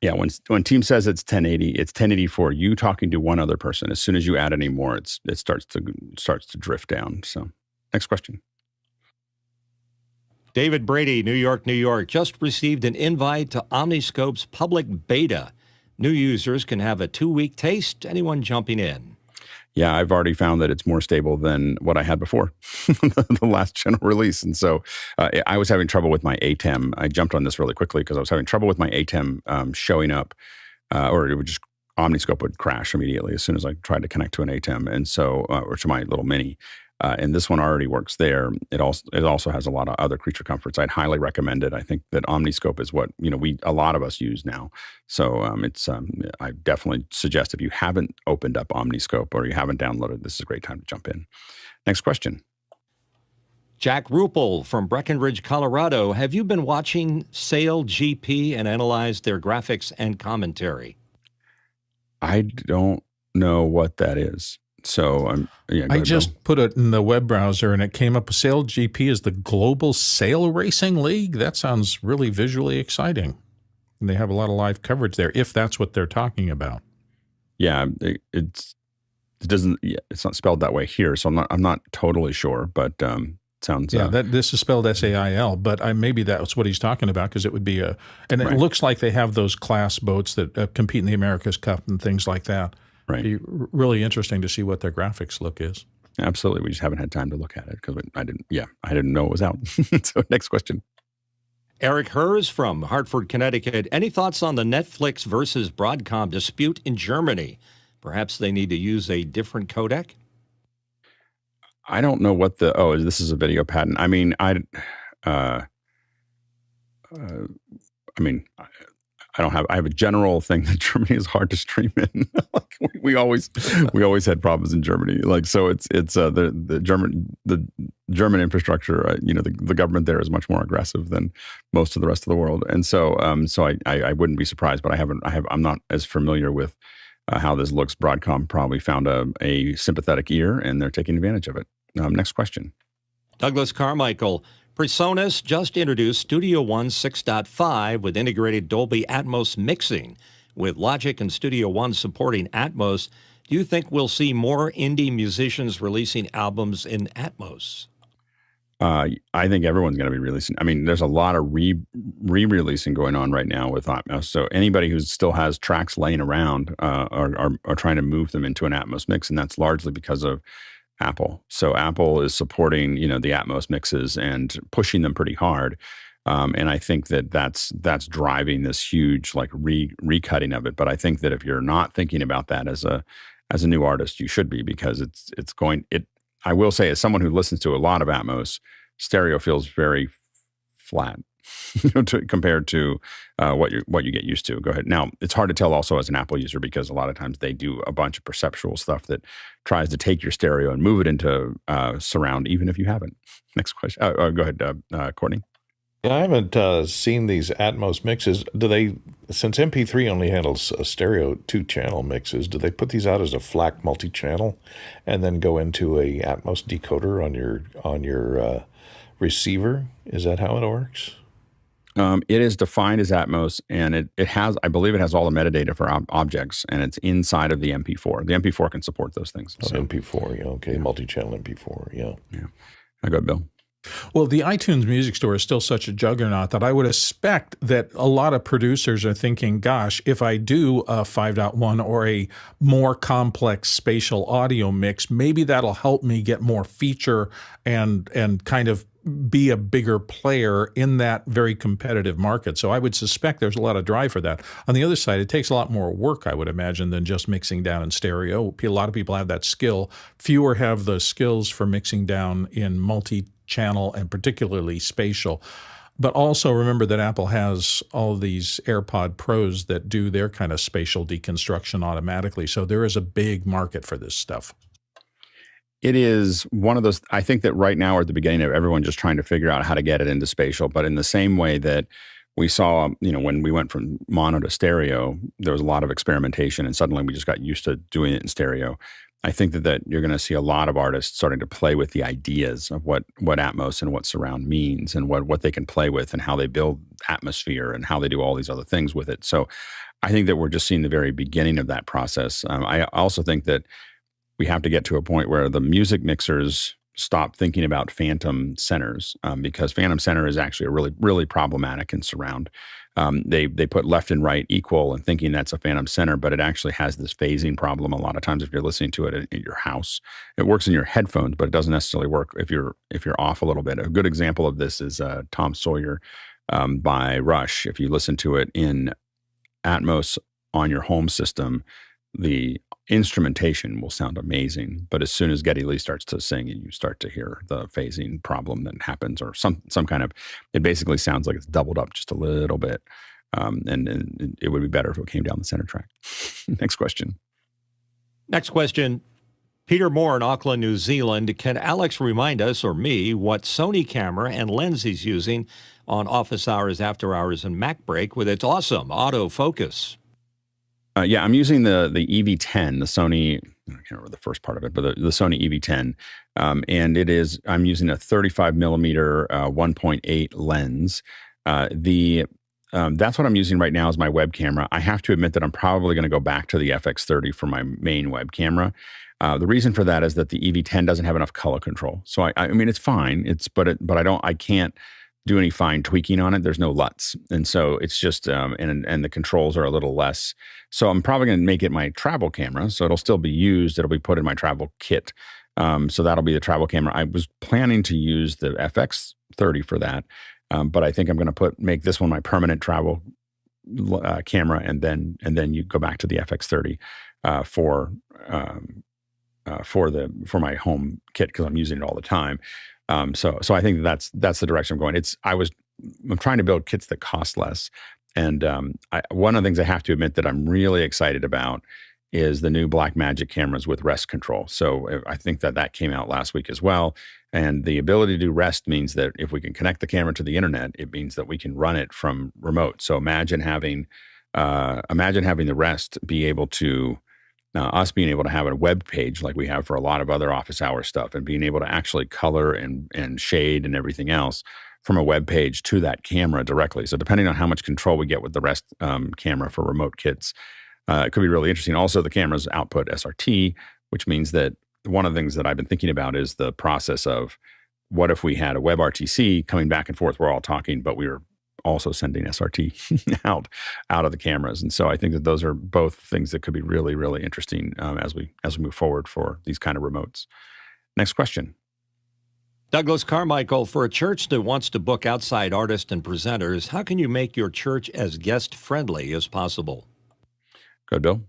Yeah, when Teams says it's 1080, it's 1080 for you talking to one other person. As soon as you add any more, it starts to drift down. So next question. David Brady, New York, New York, just received an invite to Omniscope's public beta. New users can have a 2-week taste. Anyone jumping in? Yeah, I've already found that it's more stable than what I had before, the last general release. And so I was having trouble with my ATEM. I jumped on this really quickly because I was having trouble with my ATEM showing up, or it would just, Omniscope would crash immediately as soon as I tried to connect to an ATEM. And so, or to my little mini. And this one already works there. It also has a lot of other creature comforts. I'd highly recommend it. I think that Omniscope is what a lot of us use now. So I definitely suggest if you haven't opened up Omniscope or you haven't downloaded, this is a great time to jump in. Next question. Jack Ruppel from Breckenridge, Colorado. Have you been watching Sale GP and analyzed their graphics and commentary? I don't know what that is. So I just put it in the web browser and it came up. Sale GP is the Global Sail Racing League. That sounds really visually exciting. And they have a lot of live coverage there, if that's what they're talking about. Yeah, it's not spelled that way here, so I'm not totally sure, but sounds this is spelled SAIL, but maybe that's what he's talking about, because it would be and it looks like they have those class boats that compete in the America's Cup and things like that. Right. It'd be really interesting to see what their graphics look is. Absolutely, we just haven't had time to look at it because I didn't know it was out. So next question. Eric Hers from Hartford, Connecticut. Any thoughts on the Netflix versus Broadcom dispute in Germany? Perhaps they need to use a different codec? I don't know what this is a video patent. I mean, I have a general thing that Germany is hard to stream in. Like we always had problems in Germany. Like, so it's the German infrastructure, the government there is much more aggressive than most of the rest of the world. And so I wouldn't be surprised, but I'm not as familiar with how this looks. Broadcom probably found a sympathetic ear and they're taking advantage of it. Next question. Douglas Carmichael. PreSonus just introduced Studio One 6.5 with integrated Dolby Atmos mixing. With Logic and Studio One supporting Atmos, do you think we'll see more indie musicians releasing albums in Atmos? I think everyone's going to be releasing. I mean, there's a lot of re-releasing going on right now with Atmos. So anybody who still has tracks laying around are trying to move them into an Atmos mix, and that's largely because of Apple. So Apple is supporting, the Atmos mixes and pushing them pretty hard. And I think that's driving this huge recutting of it. But I think that if you're not thinking about that as a new artist, you should be, because I will say, as someone who listens to a lot of Atmos, stereo feels very flat compared to what you get used to. Go ahead. Now, it's hard to tell also as an Apple user, because a lot of times they do a bunch of perceptual stuff that tries to take your stereo and move it into surround, even if you haven't. Next question. Go ahead, Courtney. Yeah, I haven't seen these Atmos mixes. Since MP3 only handles stereo 2-channel mixes, do they put these out as a FLAC multi-channel and then go into a Atmos decoder on your receiver? Is that how it works? It is defined as Atmos, and it has, I believe it has all the metadata for objects, and it's inside of the MP4. The MP4 can support those things. So. MP4, yeah, okay, multi-channel MP4, yeah. Yeah. Go ahead, Bill. Well, the iTunes Music Store is still such a juggernaut that I would expect that a lot of producers are thinking, gosh, if I do a 5.1 or a more complex spatial audio mix, maybe that'll help me get more feature and kind of be a bigger player in that very competitive market. So I would suspect there's a lot of drive for that. On the other side, it takes a lot more work, I would imagine, than just mixing down in stereo. A lot of people have that skill. Fewer have the skills for mixing down in multi-channel and particularly spatial. But also remember that Apple has all of these AirPod Pros that do their kind of spatial deconstruction automatically. So there is a big market for this stuff. It is one of those, I think that right now we're at the beginning of everyone just trying to figure out how to get it into spatial. But in the same way that we saw, when we went from mono to stereo, there was a lot of experimentation and suddenly we just got used to doing it in stereo. I think that you're going to see a lot of artists starting to play with the ideas of what Atmos and what surround means and what they can play with and how they build atmosphere and how they do all these other things with it. So I think that we're just seeing the very beginning of that process. I also think that we have to get to a point where the music mixers stop thinking about phantom centers, because phantom center is actually a really, really problematic in surround. They put left and right equal and thinking that's a phantom center, but it actually has this phasing problem a lot of times if you're listening to it in your house. It works in your headphones, but it doesn't necessarily work if you're off a little bit. A good example of this is Tom Sawyer by Rush. If you listen to it in Atmos on your home system, the instrumentation will sound amazing, but as soon as Geddy Lee starts to sing, you start to hear the phasing problem that happens, or some kind of, it basically sounds like it's doubled up just a little bit, and it would be better if it came down the center track. Next question. Peter Moore in Auckland, New Zealand. Can Alex remind us, or me, what Sony camera and lens he's using on office hours, after hours, and Mac break with its awesome autofocus? Yeah, I'm using the EV10, the Sony, I can't remember the first part of it, but the Sony EV10. And I'm using a 35 millimeter 1.8 lens. That's what I'm using right now as my web camera. I have to admit that I'm probably going to go back to the FX30 for my main web camera. The reason for that is that the EV10 doesn't have enough color control. So I mean, it's fine. I can't do any fine tweaking on it. There's no LUTs. And so it's just, and the controls are a little less. So I'm probably going to make it my travel camera. So it'll still be used. It'll be put in my travel kit. So that'll be the travel camera. I was planning to use the FX30 for that. But I think I'm going to make this one my permanent travel camera. And then you go back to the FX30 for my home kit, because I'm using it all the time. So I think that's the direction I'm going. I'm trying to build kits that cost less. And one of the things I have to admit that I'm really excited about is the new Blackmagic cameras with rest control. So I think that came out last week as well. And the ability to do rest means that if we can connect the camera to the internet, it means that we can run it from remote. So imagine having the rest be able to, us being able to have a web page like we have for a lot of other office hour stuff, and being able to actually color and shade and everything else from a web page to that camera directly. So depending on how much control we get with the rest camera for remote kits, it could be really interesting. Also, the cameras output SRT, which means that one of the things that I've been thinking about is the process of what if we had a WebRTC coming back and forth. We're all talking, but we were also sending SRT out of the cameras. And so I think that those are both things that could be really, really interesting as we move forward for these kind of remotes. Next question. Douglas Carmichael, for a church that wants to book outside artists and presenters, how can you make your church as guest-friendly as possible? Go ahead, Bill.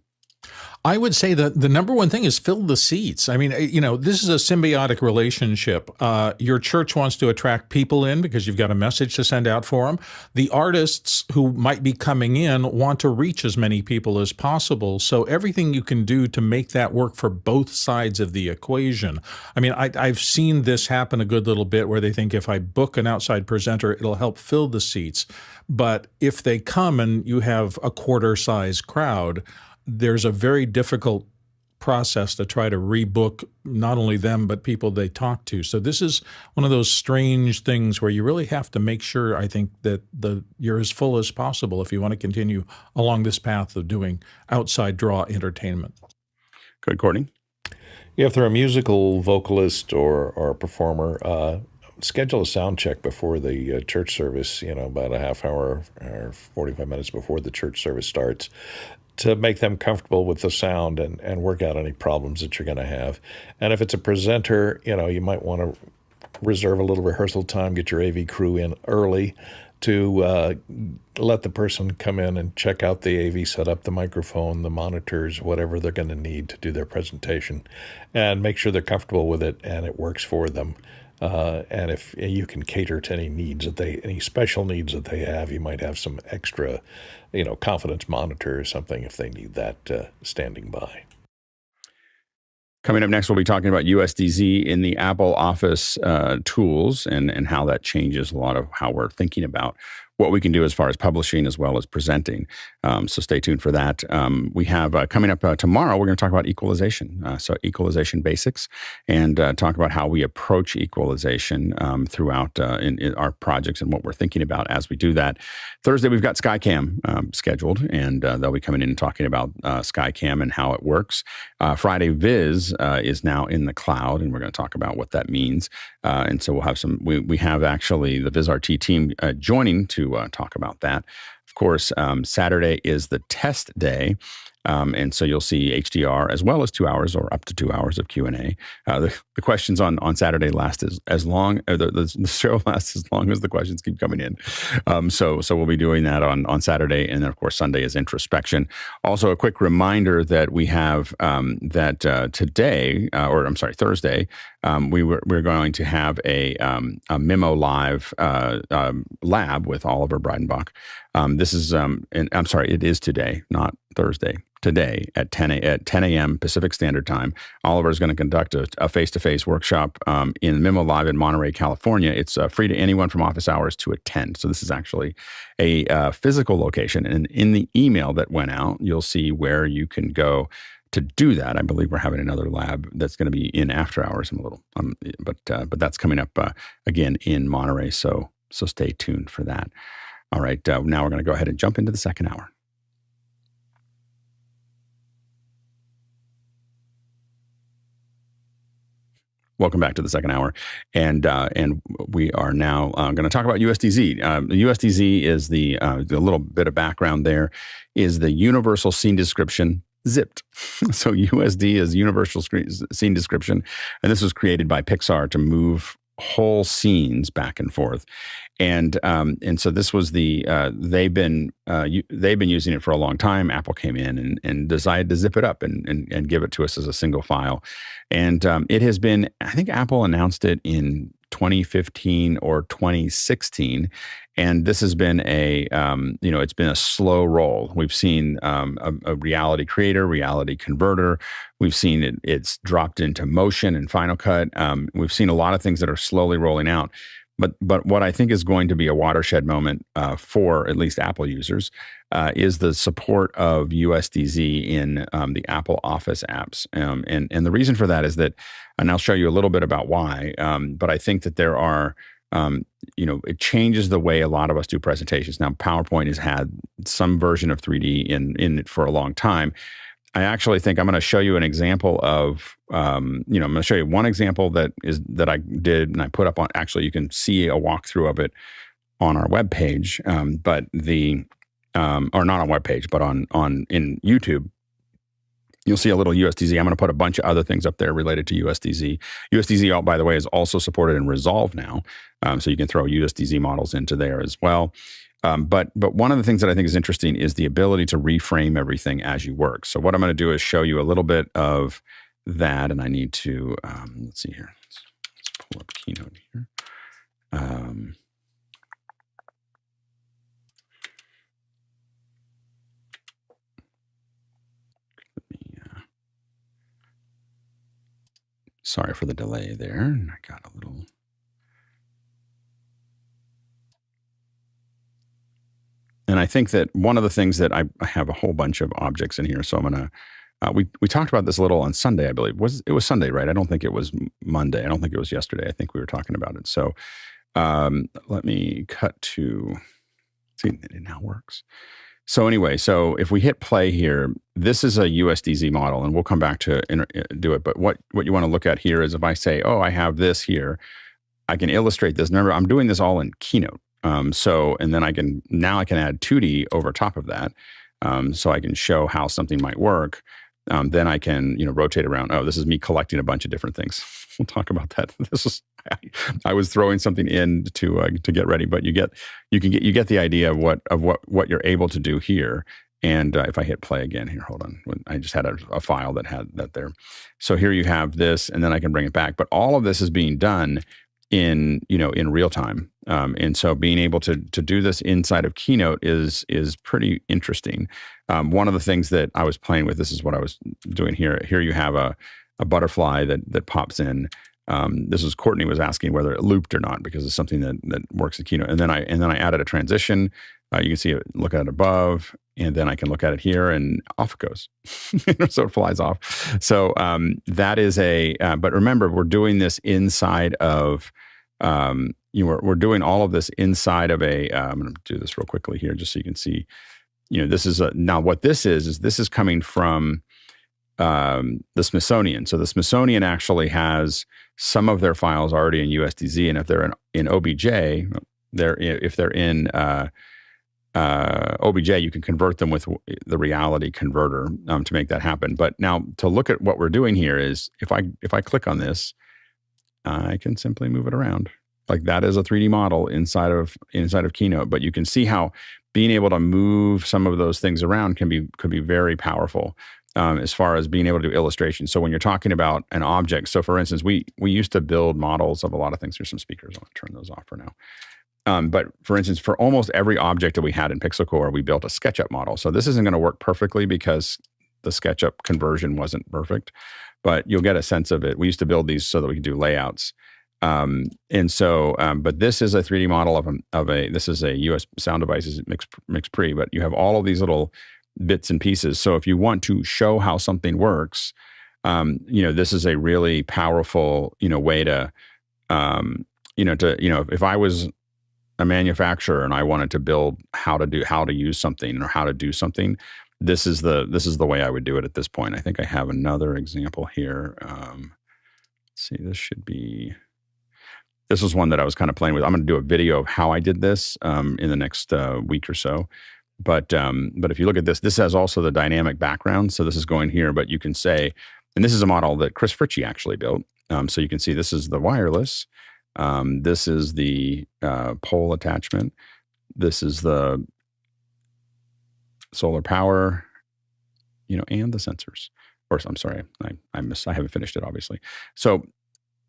I would say that the number one thing is fill the seats. I mean, this is a symbiotic relationship. Your church wants to attract people in because you've got a message to send out for them. The artists who might be coming in want to reach as many people as possible. So everything you can do to make that work for both sides of the equation. I mean, I've seen this happen a good little bit where they think if I book an outside presenter, it'll help fill the seats. But if they come and you have a quarter-size crowd, there's a very difficult process to try to rebook not only them, but people they talk to. So this is one of those strange things where you really have to make sure, I think, that you're as full as possible if you want to continue along this path of doing outside draw entertainment. Good, Courtney. Yeah, if they're a musical vocalist or a performer, schedule a sound check before the church service, about a half hour or 45 minutes before the church service starts, to make them comfortable with the sound and work out any problems that you're going to have. And if it's a presenter, you might want to reserve a little rehearsal time, get your AV crew in early to let the person come in and check out the AV setup, the microphone, the monitors, whatever they're going to need to do their presentation, and make sure they're comfortable with it and it works for them. And if you can cater to any special needs that they have, you might have some extra, confidence monitor or something if they need that standing by. Coming up next, we'll be talking about USDZ in the Apple Office tools and how that changes a lot of how we're thinking about what we can do as far as publishing as well as presenting. So stay tuned for that. We have coming up tomorrow, we're going to talk about equalization. So equalization basics, and talk about how we approach equalization throughout in our projects and what we're thinking about as we do that. Thursday, we've got SkyCam scheduled, and they'll be coming in and talking about SkyCam and how it works. Friday, Viz is now in the cloud, and we're going to talk about what that means. And so we'll have we have actually the VizRT team joining to talk about that. Of course, Saturday is the test day. And so you'll see HDR as well as 2 hours or up to 2 hours of Q&A. The questions on Saturday last as long, the show lasts as long as the questions keep coming in. So we'll be doing that on Saturday. And then, of course, Sunday is introspection. Also, a quick reminder that we have today, Thursday, we're going to have a Memo Live lab with Oliver Breidenbach. This is, it is today, not Thursday, today at 10 a.m. Pacific Standard Time. Oliver is going to conduct a face-to-face workshop in Mimo Live in Monterey, California. It's free to anyone from office hours to attend. So this is actually a physical location. And in the email that went out, you'll see where you can go to do that. I believe we're having another lab that's going to be in after hours in a little, but that's coming up again in Monterey. So stay tuned for that. All right, now we're going to go ahead and jump into the second hour. Welcome back to the second hour, and we are now going to talk about USDZ. USDZ is the little bit of background there is the Universal Scene Description zipped. So USD is Universal Scene Description, and this was created by Pixar to move whole scenes back and forth, and so this was they've been using it for a long time. Apple came in and decided to zip it up and give it to us as a single file, and it has been, I think Apple announced it in 2015 or 2016, and this has been it's been a slow roll. We've seen a reality creator, reality converter. We've seen it's dropped into Motion and Final Cut. We've seen a lot of things that are slowly rolling out. But what I think is going to be a watershed moment for at least Apple users is the support of USDZ in the Apple Office apps. And the reason for that is that, and I'll show you a little bit about why, but I think that there are, it changes the way a lot of us do presentations. Now, PowerPoint has had some version of 3D in it for a long time. I actually think I'm going to show you an example of, I'm going to show you one example that I did and I put up on, actually you can see a walkthrough of it on our webpage, or not on webpage, but in YouTube. You'll see a little USDZ. I'm going to put a bunch of other things up there related to USDZ. USDZ, by the way, is also supported in Resolve now. So you can throw USDZ models into there as well. But one of the things that I think is interesting is the ability to reframe everything as you work. So what I'm going to do is show you a little bit of that. And I need to, let's see here. Let's pull up Keynote here. Sorry for the delay there. I got a little... And I think that one of the things that I have a whole bunch of objects in here. So I'm going to, we talked about this a little on Sunday, I believe. It was Sunday, right? I don't think it was Monday. I don't think it was yesterday. I think we were talking about it. So let me cut to, see, it now works. So anyway, so if we hit play here, this is a USDZ model, and we'll come back to do it. But what you want to look at here is if I say, oh, I have this here, I can illustrate this. Remember, I'm doing this all in Keynote. And then I can add 2D over top of that. So I can show how something might work. Then I can, rotate around. Oh, this is me collecting a bunch of different things. We'll talk about that. I was throwing something in to get ready, but you get the idea of what you're able to do here. And if I hit play again here, hold on. I just had a file that had that there. So here you have this, and then I can bring it back. But all of this is being done in real time. And so being able to do this inside of Keynote is pretty interesting. One of the things that I was playing with, this is what I was doing here. Here you have a butterfly that pops in. This was Courtney was asking whether it looped or not, because it's something that works in Keynote. And then I added a transition. You can see it, look at it above, and then I can look at it here, and off it goes. So it flies off. So that is but remember, we're doing this inside of, we're doing all of this inside of I'm going to do this real quickly here just so you can see, this is now what this is coming from the Smithsonian. So the Smithsonian actually has some of their files already in USDZ, and if they're in OBJ, if they're in OBJ, you can convert them with the reality converter to make that happen. But now to look at what we're doing here is if I click on this, I can simply move it around. Like that is a 3D model inside of Keynote. But you can see how being able to move some of those things around could be very powerful as far as being able to do illustrations. So when you're talking about an object, so for instance, we used to build models of a lot of things. There's some speakers. I'll turn those off for now. But for instance, for almost every object that we had in Pixel Core, we built a SketchUp model. So this isn't going to work perfectly because the SketchUp conversion wasn't perfect, but you'll get a sense of it. We used to build these so that we could do layouts. But this is a 3D model this is a US Sound Devices Mix Pre, but you have all of these little bits and pieces. So if you want to show how something works, this is a really powerful, way to, if I was a manufacturer and I wanted to build how to use something or how to do something, this is the way I would do it at this point. I think I have another example here. Let's see, this was one that I was kind of playing with. I'm going to do a video of how I did this in the next week or so. But if you look at this has also the dynamic background. So this is going here, but you can say, and this is a model that Chris Fritchie actually built. So you can see this is the wireless. This is the pole attachment. This is the solar power, and the sensors. Or I'm sorry, I haven't finished it, obviously. So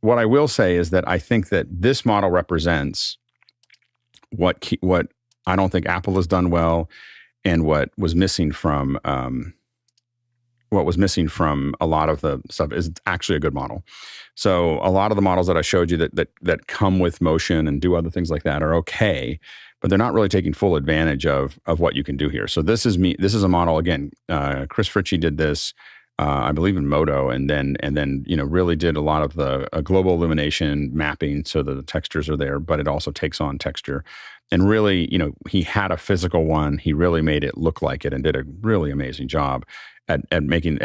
what I will say is that I think that this model represents what I don't think Apple has done well, and what was missing from a lot of the stuff is actually a good model. So a lot of the models that I showed you that come with motion and do other things like that are okay, but they're not really taking full advantage of what you can do here. So this is a model, again, Chris Fritchie did this, I believe in Modo, and then really did a lot of the global illumination mapping so that the textures are there, but it also takes on texture. And really, he had a physical one. He really made it look like it and did a really amazing job at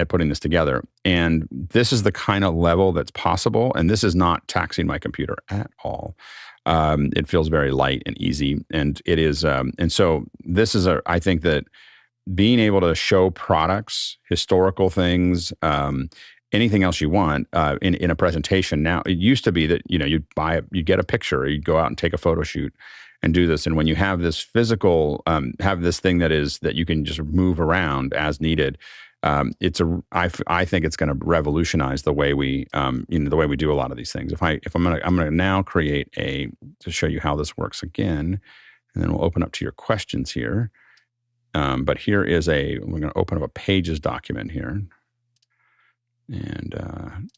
putting this together. And this is the kind of level that's possible. And this is not taxing my computer at all. It feels very light and easy, and it is. And so this is I think that being able to show products, historical things, anything else you want in a presentation. Now, it used to be that you'd get a picture, or you'd go out and take a photo shoot and do this. And when you have this physical, have this thing that you can just move around as needed. I think it's going to revolutionize the way we the way we do a lot of these things. I'm going to now create to show you how this works again, and then we'll open up to your questions here. But here is we're going to open up a Pages document here. And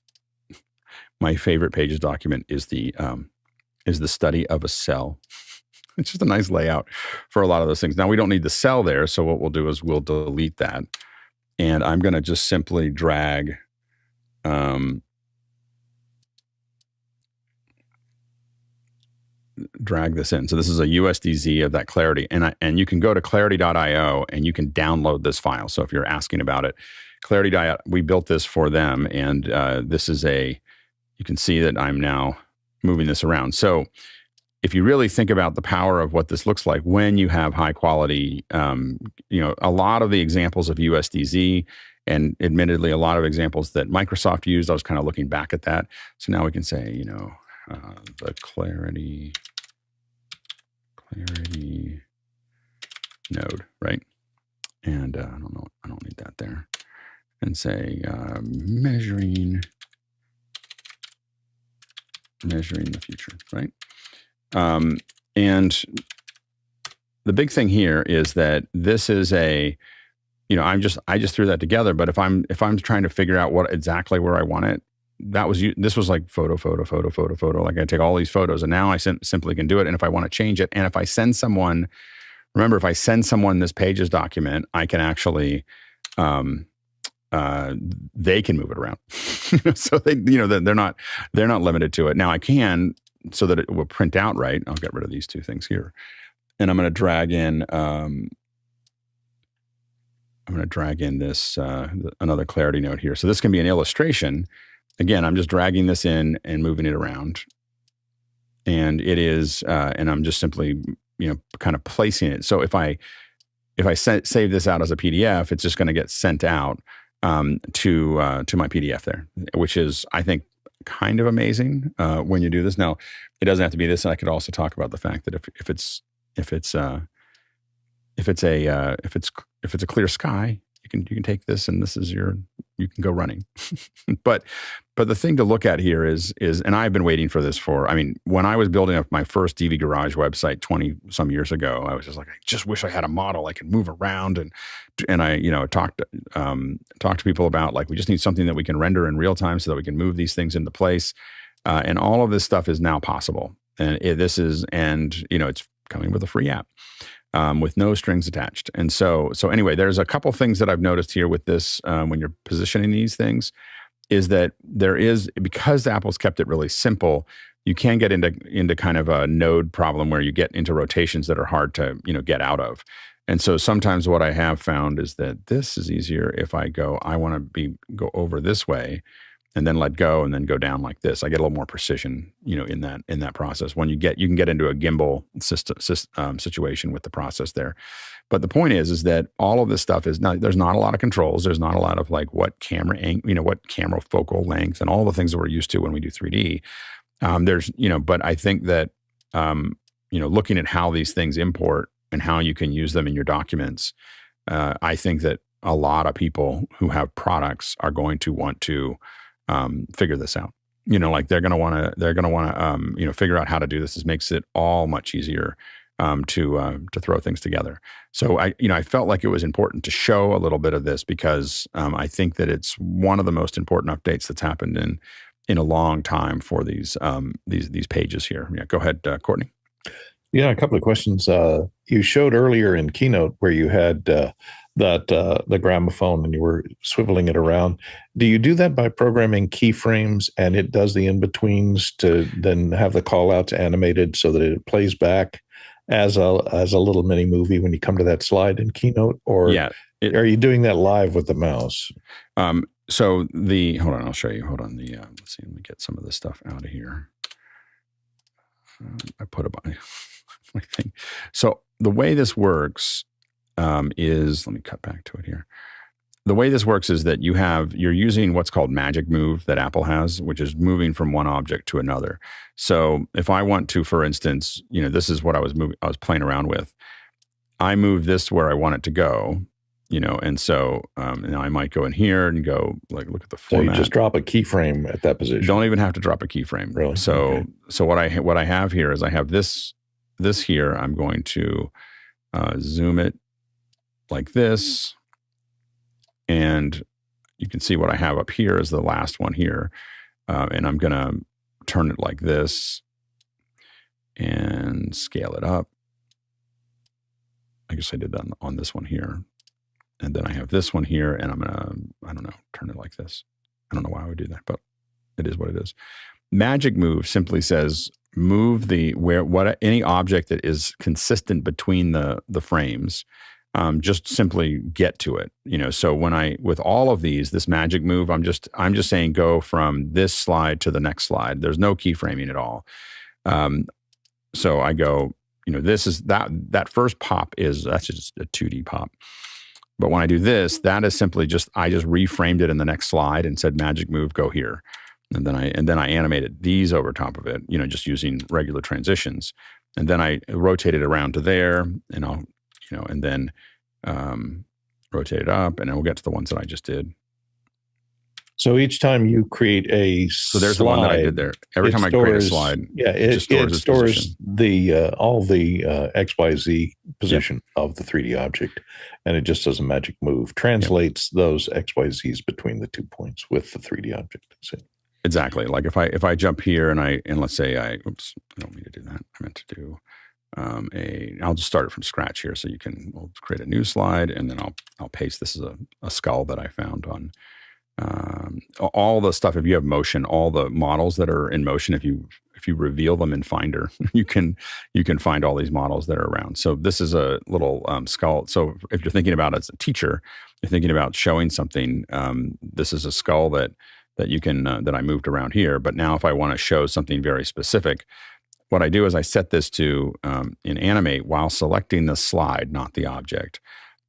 my favorite Pages document is the study of a cell. It's just a nice layout for a lot of those things. Now, we don't need the cell there, so what we'll do is we'll delete that. And I'm going to just simply drag this in. So this is a USDZ of that Clarity. And you can go to clarity.io and you can download this file. So if you're asking about it, Clarity.io, we built this for them. And this is you can see that I'm now moving this around. So if you really think about the power of what this looks like when you have high quality, a lot of the examples of USDZ, and admittedly, a lot of examples that Microsoft used, I was kind of looking back at that. So now we can say, the Clarity node, right? And I don't need that there. And say measuring the future, right? And the big thing here is that this is I just threw that together. But if I'm trying to figure out exactly where I want it, this was like photo. Like I take all these photos, and now I simply can do it. And if I want to change it, and if I send someone this Pages document, I can actually, they can move it around. So they're not limited to it. Now I can, so that it will print out right. I'll get rid of these two things here, and I'm going to drag in. This another Clarity node here. So this can be an illustration. Again, I'm just dragging this in and moving it around, and it is, and I'm just simply, kind of placing it. So if I save this out as a PDF, it's just going to get sent out to my PDF there, which is, I think, kind of amazing when you do this. Now, it doesn't have to be this. I could also talk about the fact that if it's a clear sky, you can take this and you can go running. but the thing to look at here is, and I've been waiting for this when I was building up my first DV Garage website 20 some years ago, I was just like, I just wish I had a model I could move around, and I talked to people about, like, we just need something that we can render in real time so that we can move these things into place, and all of this stuff is now possible, and it's coming with a free app. With no strings attached. And so anyway, there's a couple things that I've noticed here with this when you're positioning these things, is that because Apple's kept it really simple, you can get into kind of a node problem where you get into rotations that are hard to get out of. And so sometimes what I have found is that this is easier if I want to go over this way, and then let go, and then go down like this. I get a little more precision, in that process. When you can get into a gimbal situation with the process there. But the point is that all of this stuff there's not a lot of controls. There's not a lot of like what camera focal length and all the things that we're used to when we do 3D. But I think that, looking at how these things import and how you can use them in your documents, I think that a lot of people who have products are going to want to figure this out. Like they're going to want to figure out how to do this. This makes it all much easier to throw things together. So I felt like it was important to show a little bit of this because I think that it's one of the most important updates that's happened in a long time for these pages here. Yeah, go ahead, Courtney. Yeah, a couple of questions. You showed earlier in Keynote where you had the gramophone and you were swiveling it around. Do you do that by programming keyframes and it does the in-betweens to then have the call-outs animated so that it plays back as a little mini movie when you come to that slide in Keynote? Or are you doing that live with the mouse? Hold on, I'll show you. Hold on. Let's see, let me get some of this stuff out of here. I put my thing. So the way this works is, let me cut back to it here. The way this works is that you're using what's called magic move that Apple has, which is moving from one object to another. So if I want to, for instance, this is what I was playing around with. I move this where I want it to go, and so now I might go in here and go like, look at the format. So you just drop a keyframe at that position. Don't even have to drop a keyframe. Really? So Okay. So what I have here is I have this here. I'm going to zoom it like this, and you can see what I have up here is the last one here, and I'm going to turn it like this and scale it up. I guess I did that on this one here, and then I have this one here, and I'm going to, turn it like this. I don't know why I would do that, but it is what it is. Magic move simply says move any object that is consistent between the frames. Just simply get to it, So with all of these, this magic move, I'm just saying go from this slide to the next slide. There's no keyframing at all. So I go, this is that first pop that's just a 2D pop. But when I do this, that is simply I just reframed it in the next slide and said magic move, go here, and then I animated these over top of it, just using regular transitions, and then I rotate it around to there, and I'll. And then rotate it up, and then we'll get to the ones that I just did. So each time you create a So there's the one that I did there. Every time I create a slide, it stores the all the XYZ position of the 3D object, and it just does a magic move, translates those XYZs between the 2 points with the 3D object. That's it. Exactly. Like if I jump here and let's say I don't mean to do that. I meant to do I'll just start it from scratch here, so we'll create a new slide, and then I'll paste. This is a skull that I found on all the stuff. If you have motion, all the models that are in motion, if you reveal them in Finder, you can find all these models that are around. So this is a little skull. So if you're thinking about it as a teacher, you're thinking about showing something. This is a skull that you can that I moved around here. But now if I want to show something very specific, what I do is I set this to in Animate while selecting the slide, not the object.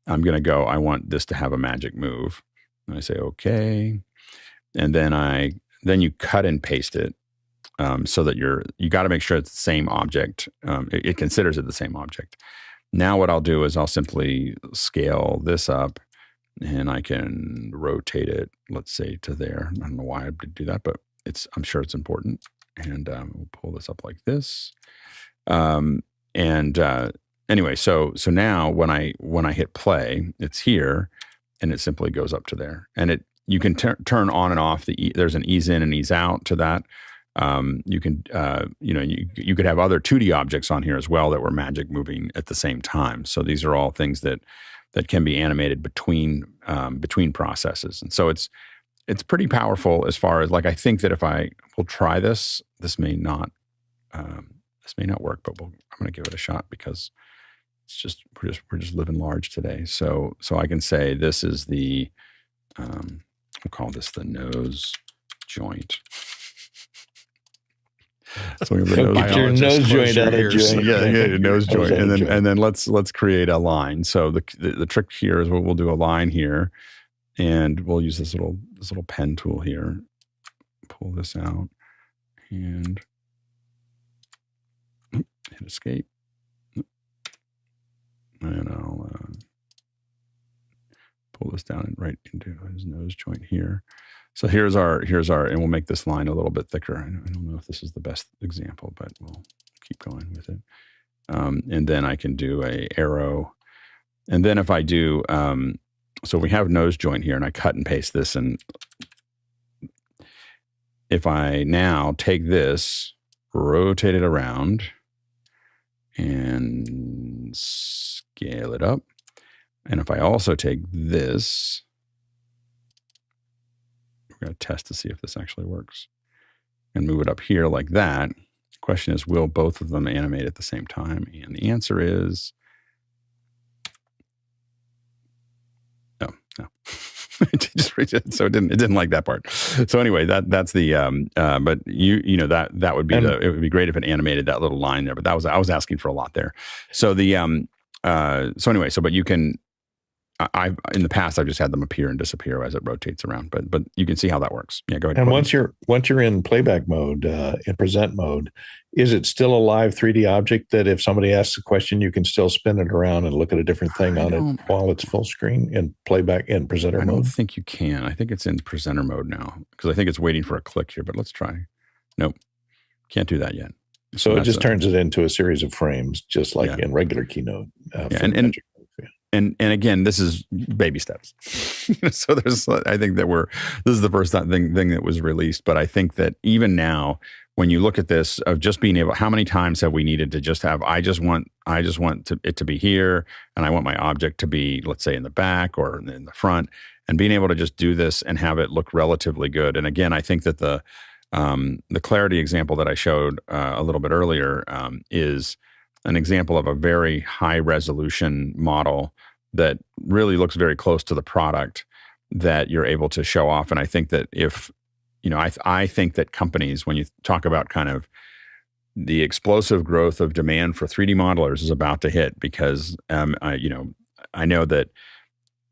I'm going to go, I want this to have a magic move. And I say, okay. And then you cut and paste it so that you got to make sure it's the same object. It considers it the same object. Now what I'll do is I'll simply scale this up and I can rotate it, let's say, to there. I don't know why I did do that, but I'm sure it's important. And we'll pull this up like this. Anyway, so now when I hit play, it's here, and it simply goes up to there. And you can turn on and off there's an ease in and ease out to that. You can, you could have other 2D objects on here as well that were magic moving at the same time. So these are all things that can be animated between processes. And so it's pretty powerful as far as, like, I think that if I will try this may not work, but I'm going to give it a shot because we're just living large today. So I can say this is the, we'll call this the nose joint. So we have the get your nose joint out of joint. Yeah, nose joint, and then let's create a line. So the trick here is we'll do a line here, and we'll use this little pen tool here. Pull this out and hit escape, and I'll pull this down and right into his nose joint here. So here's our, and we'll make this line a little bit thicker. I don't know if this is the best example, but we'll keep going with it. And then I can do a arrow. And then if I do, so we have nose joint here, and I cut and paste this. And if I now take this, rotate it around, and scale it up. And if I also take this, we're going to test to see if this actually works, and move it up here like that. The question is, will both of them animate at the same time? And the answer is no. So it didn't like that part. So anyway, that's the but that would be it would be great if it animated that little line there. But I was asking for a lot there. So but you can. In the past, I've just had them appear and disappear as it rotates around, but you can see how that works. Yeah, go ahead. And once you're in playback mode, in present mode, is it still a live 3D object that if somebody asks a question, you can still spin it around and look at a different thing on it while it's full screen in playback in presenter mode? I don't think you can. I think it's in presenter mode now because I think it's waiting for a click here. But let's try. Nope, can't do that yet. So it just turns it into a series of frames, just like in regular Keynote. And again, this is baby steps. So I think that this is the first thing that was released. But I think that even now, when you look at this of just being able, how many times have we needed to just have, I just want it to be here, and I want my object to be, let's say, in the back or in the front, and being able to just do this and have it look relatively good. And again, I think that the clarity example that I showed a little bit earlier is an example of a very high resolution model that really looks very close to the product that you're able to show off. And I think that I think that companies, when you talk about kind of the explosive growth of demand for 3D modelers is about to hit, because I know that,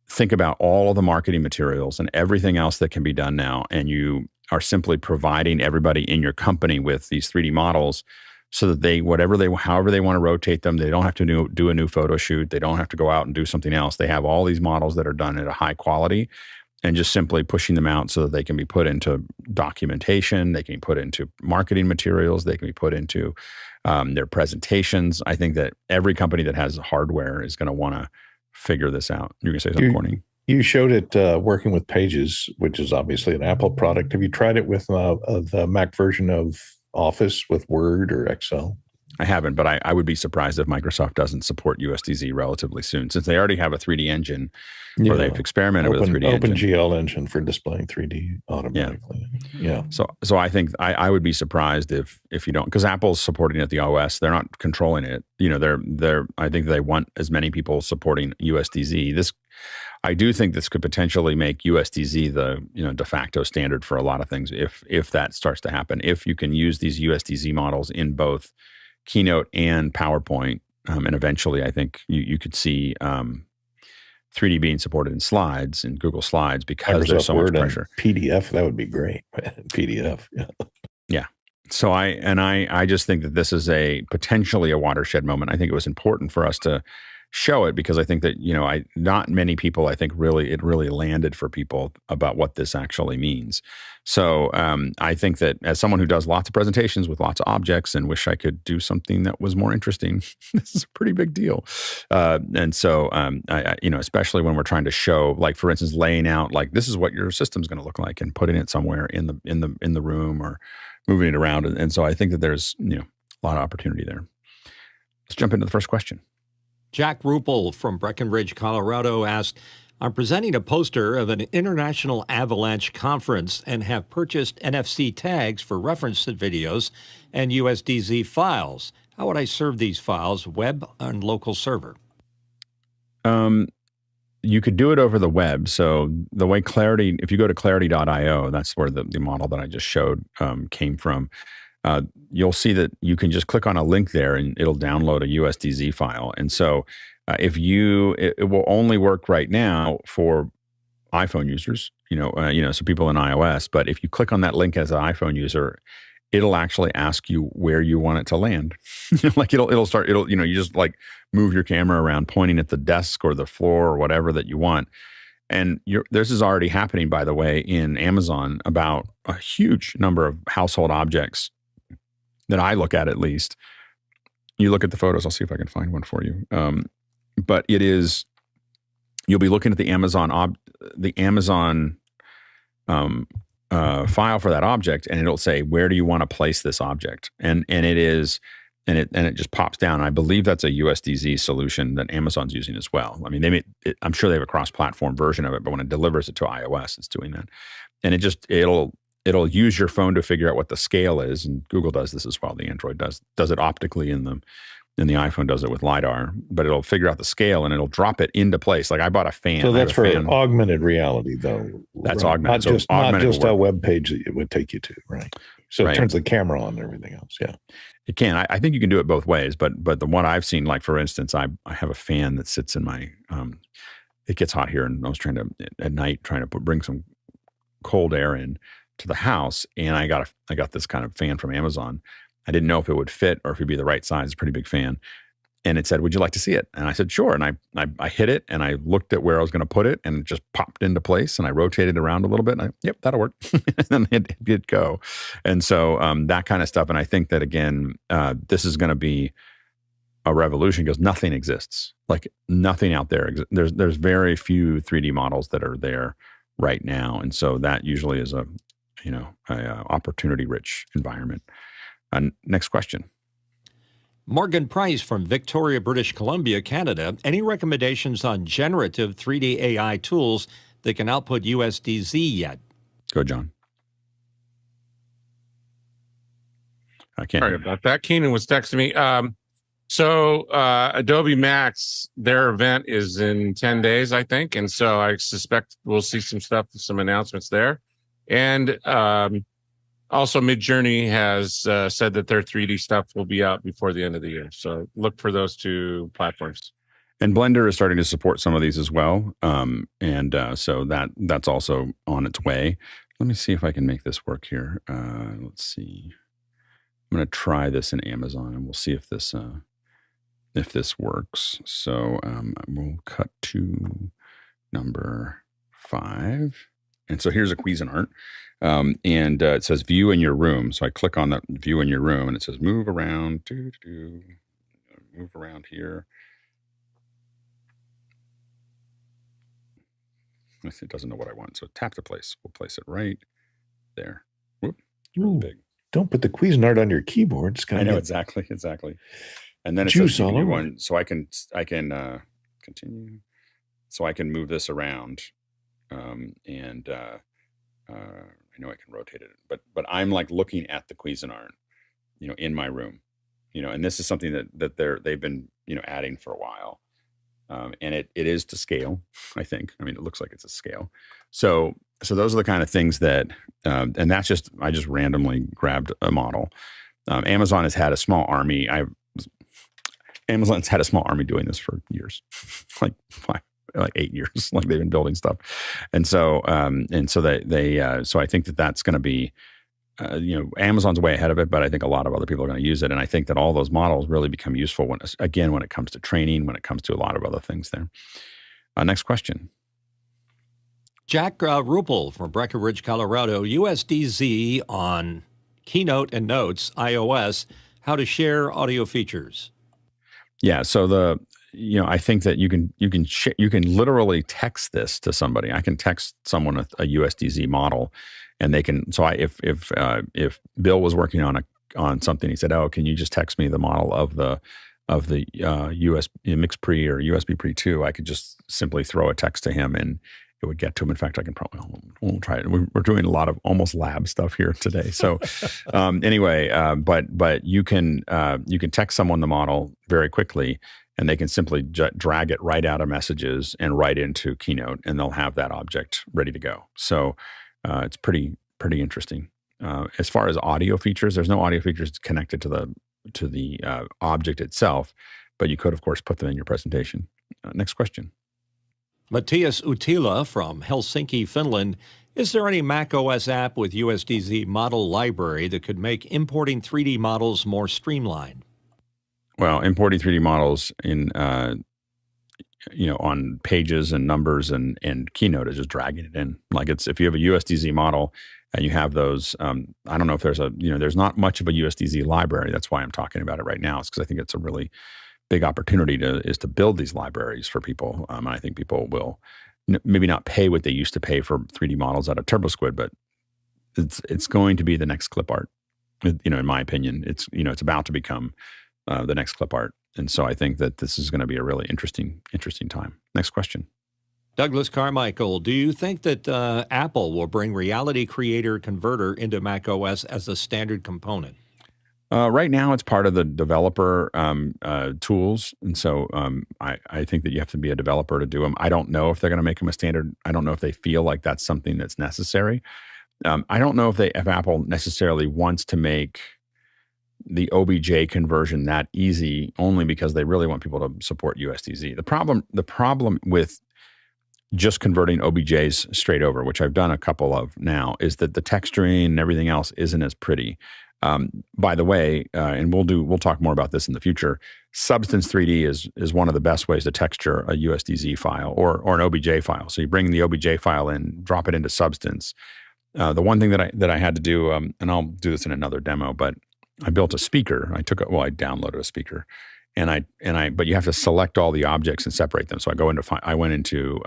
think about all of the marketing materials and everything else that can be done now, and you are simply providing everybody in your company with these 3D models so that however they want to rotate them, they don't have to do a new photo shoot. They don't have to go out and do something else. They have all these models that are done at a high quality, and just simply pushing them out so that they can be put into documentation, they can be put into marketing materials, they can be put into their presentations. I think that every company that has hardware is going to want to figure this out. You're going to say something, Courtney? You showed it working with Pages, which is obviously an Apple product. Have you tried it with the Mac version of Office with Word or Excel? I haven't, but I would be surprised if Microsoft doesn't support USDZ relatively soon, since they already have a 3D engine, or they've experimented with a 3D engine. OpenGL engine for displaying 3D automatically. Yeah. So I think I would be surprised if you don't, because Apple's supporting it, the OS, they're not controlling it. I think they want as many people supporting USDZ. I do think this could potentially make USDZ the de facto standard for a lot of things if that starts to happen. If you can use these USDZ models in both Keynote and PowerPoint, and eventually I think you could see 3D being supported in Slides, in Google Slides, because Microsoft there's so Word much pressure. PDF, that would be great. PDF, yeah. Yeah. So I just think that this is potentially a watershed moment. I think it was important for us to show it, because I think that, not many people, I think it really landed for people about what this actually means. So I think that as someone who does lots of presentations with lots of objects and wish I could do something that was more interesting, this is a pretty big deal. And so, especially when we're trying to show, like, for instance, laying out, like, this is what your system's going to look like, and putting it somewhere in the room or moving it around. And so I think that there's, a lot of opportunity there. Let's jump into the first question. Jack Ruppel from Breckenridge, Colorado asked, I'm presenting a poster of an international avalanche conference and have purchased NFC tags for reference videos and USDZ files. How would I serve these files, web and local server? You could do it over the web. So the way Clarity, if you go to clarity.io, that's where the model that I just showed came from. You'll see that you can just click on a link there and it'll download a USDZ file. And so it will only work right now for iPhone users, so people in iOS. But if you click on that link as an iPhone user, it'll actually ask you where you want it to land. Like you just like move your camera around, pointing at the desk or the floor or whatever that you want. And this is already happening, by the way, in Amazon about a huge number of household objects that I look at least. You look at the photos. I'll see if I can find one for you. But you'll be looking at the Amazon file for that object, and it'll say, where do you want to place this object? And it just pops down. I believe that's a USDZ solution that Amazon's using as well. I mean, I'm sure they have a cross-platform version of it, but when it delivers it to iOS, it's doing that. And it'll use your phone to figure out what the scale is, and Google does this as well. The Android does it optically, and the iPhone does it with LiDAR. But it'll figure out the scale and it'll drop it into place. Like, I bought a fan. So that's for augmented reality, though. That's right? augmented. Not just a web page that it would take you to, right? So it turns the camera on and everything else. Yeah, it can. I think you can do it both ways. But the one I've seen, like, for instance, I have a fan that sits in my. It gets hot here, and I was at night trying to bring some cold air in to the house, and I got this kind of fan from Amazon. I didn't know if it would fit or if it'd be the right size. It's a pretty big fan. And it said, would you like to see it? And I said, sure. And I hit it, and I looked at where I was going to put it, and it just popped into place, and I rotated around a little bit, and yep, that'll work. And then it did go. And so that kind of stuff. And I think that, again, this is going to be a revolution, because nothing exists. Like, nothing out there. There's very few 3D models that are there right now. And so that usually is a opportunity-rich environment. Next question. Morgan Price from Victoria, British Columbia, Canada. Any recommendations on generative 3D AI tools that can output USDZ yet? Go, John. I can't. Sorry about that. Keenan was texting me. So Adobe Max, their event is in 10 days, I think. And so I suspect we'll see some stuff, some announcements there. And also, Midjourney has said that their 3D stuff will be out before the end of the year. So look for those two platforms. And Blender is starting to support some of these as well. So that's also on its way. Let me see if I can make this work here. Let's see. I'm going to try this in Amazon, and we'll see if this works. So we'll cut to number 5. And so here's a Cuisinart. And it says view in your room. So I click on that view in your room, and it says move around, move around here. It doesn't know what I want. So tap to place. We'll place it right there. Whoop. Really big. Don't put the Cuisinart on your keyboard. It's I know, exactly. And then it says all over. One, so I can continue. So I can move this around. I know I can rotate it, but I'm like looking at the Cuisinart, in my room, and this is something that they've been, adding for a while. And it is to scale, I think. I mean, it looks like it's a scale. So those are the kind of things that, and I just randomly grabbed a model. Amazon has had a small army. Amazon's had a small army doing this for years, like 8 years, like they've been building stuff. And so, so I think that that's going to be Amazon's way ahead of it, but I think a lot of other people are going to use it. And I think that all those models really become useful when it comes to training, when it comes to a lot of other things there. Next question. Jack Ruppel from Breckenridge, Colorado, USDZ on Keynote and Notes, iOS, how to share audio features. Yeah, so I think that you can literally text this to somebody. I can text someone a USDZ model, and they can. So if Bill was working on something, he said, "Oh, can you just text me the model of the US Mix Pre or USB Pre 2?" I could just simply throw a text to him, and it would get to him. In fact, I can probably we'll try it. We're doing a lot of almost lab stuff here today. So anyway, but you can text someone the model very quickly, and they can simply drag it right out of Messages and right into Keynote, and they'll have that object ready to go. So it's pretty interesting. As far as audio features, there's no audio features connected to the object itself, but you could, of course, put them in your presentation. Next question. Matthias Utila from Helsinki, Finland. Is there any macOS app with USDZ model library that could make importing 3D models more streamlined? Well, importing 3D models in on pages and numbers and Keynote is just dragging it in. Like if you have a USDZ model and you have those, I don't know if there's not much of a USDZ library. That's why I'm talking about it right now. It's because I think it's a really big opportunity to build these libraries for people. And I think people will maybe not pay what they used to pay for 3D models out of TurboSquid, but it's going to be the next clip art. In my opinion, it's about to become the next clip art. And so I think that this is going to be a really interesting time. Next question. Douglas Carmichael, do you think that Apple will bring Reality Creator Converter into macOS as a standard component? Right now, it's part of the developer tools. And so I think that you have to be a developer to do them. I don't know if they're going to make them a standard. I don't know if they feel like that's something that's necessary. I don't know if Apple necessarily wants to make the OBJ conversion that easy, only because they really want people to support USDZ. The problem with just converting OBJs straight over, which I've done a couple of now, is that the texturing and everything else isn't as pretty. By the way, and we'll talk more about this in the future, Substance 3D is one of the best ways to texture a USDZ file or an OBJ file. So you bring the OBJ file in, drop it into Substance. The one thing that I had to do, and I'll do this in another demo, but I built a speaker. I downloaded a speaker, but you have to select all the objects and separate them. So I went into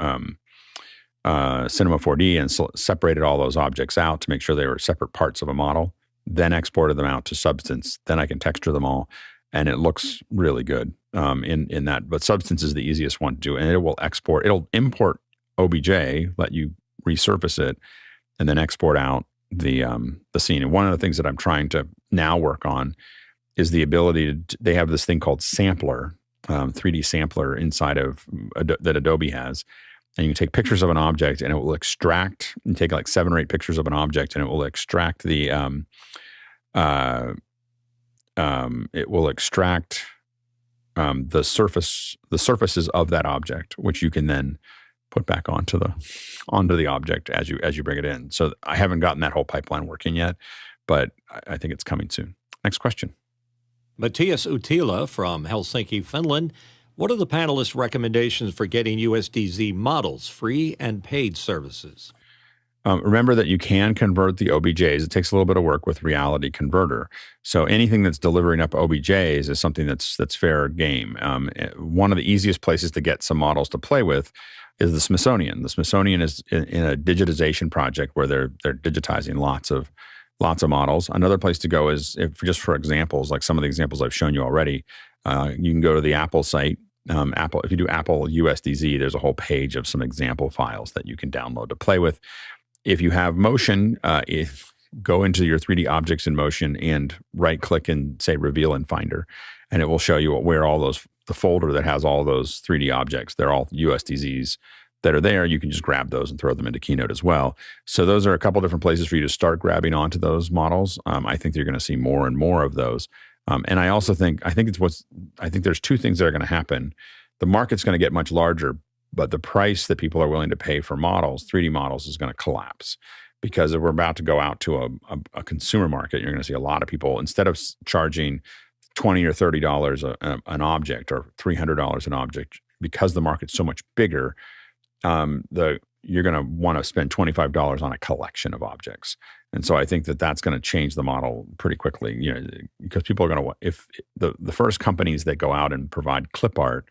Cinema 4D and separated all those objects out to make sure they were separate parts of a model. Then exported them out to Substance. Then I can texture them all, and it looks really good in that. But Substance is the easiest one to do, and it'll import OBJ, let you resurface it, and then export out the scene. And one of the things that I'm trying to now work on is the ability they have this thing called Sampler, 3D Sampler inside of that Adobe has. And you can take pictures of an object, and it will extract, and take like 7 or 8 pictures of an object, and it will extract the surfaces of that object, which you can then put back onto the object as you bring it in. So I haven't gotten that whole pipeline working yet, but I think it's coming soon. Next question. Matthias Utila from Helsinki, Finland. What are the panelists' recommendations for getting USDZ models, free and paid services? Remember that you can convert the OBJs. It takes a little bit of work with Reality Converter. So anything that's delivering up OBJs is something that's fair game. One of the easiest places to get some models to play with is the Smithsonian. The Smithsonian is in a digitization project where they're digitizing lots of models. Another place to go is just for examples, like some of the examples I've shown you already. You can go to the Apple site. If you do Apple USDZ, there's a whole page of some example files that you can download to play with. If you have motion, go into your 3D objects in motion and right-click and say Reveal in Finder, and it will show you where the folder that has all those 3D objects. They're all USDZs that are there. You can just grab those and throw them into Keynote as well. So those are a couple different places for you to start grabbing onto those models. I think you're going to see more and more of those. And I also think there's 2 things that are going to happen. The market's going to get much larger, but the price that people are willing to pay for models, 3D models, is going to collapse because we're about to go out to a consumer market. You're going to see a lot of people, instead of charging $20 or $30 an object or $300 an object, because the market's so much bigger, you're going to want to spend $25 on a collection of objects. And so I think that that's going to change the model pretty quickly, because people are going to, if the first companies that go out and provide clip art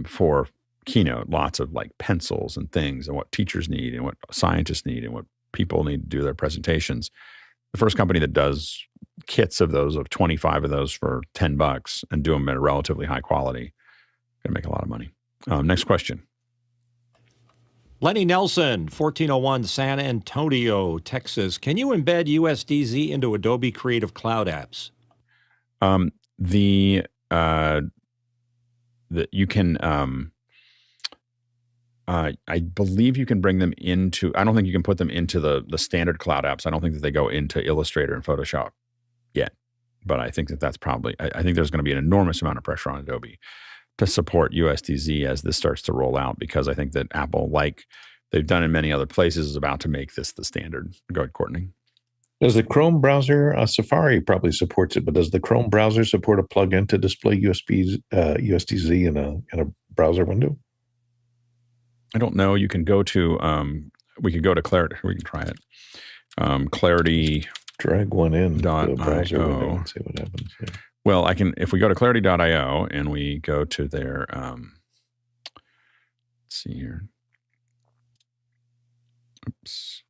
for Keynote, lots of like pencils and things and what teachers need and what scientists need and what people need to do their presentations. The first company that does kits of 25 of those for $10 and do them at a relatively high quality, going to make a lot of money. Next question. Lenny Nelson, 1401 San Antonio, Texas. Can you embed USDZ into Adobe Creative Cloud Apps? You can. I believe you can bring them into. I don't think you can put them into the standard cloud apps. I don't think that they go into Illustrator and Photoshop yet. But I think that's probably. I think there's going to be an enormous amount of pressure on Adobe to support USDZ as this starts to roll out, because I think that Apple, like they've done in many other places, is about to make this the standard. Go ahead, Courtney. Does the Chrome browser, Safari probably supports it, but does the Chrome browser support a plugin to display USDZ in a browser window? I don't know. You can go to, we could go to Clarity. We can try it. Clarity. Drag one in to a browser window and see what happens. Yeah. Well, I can, if we go to clarity.io and we go to their, let's see here. Oops.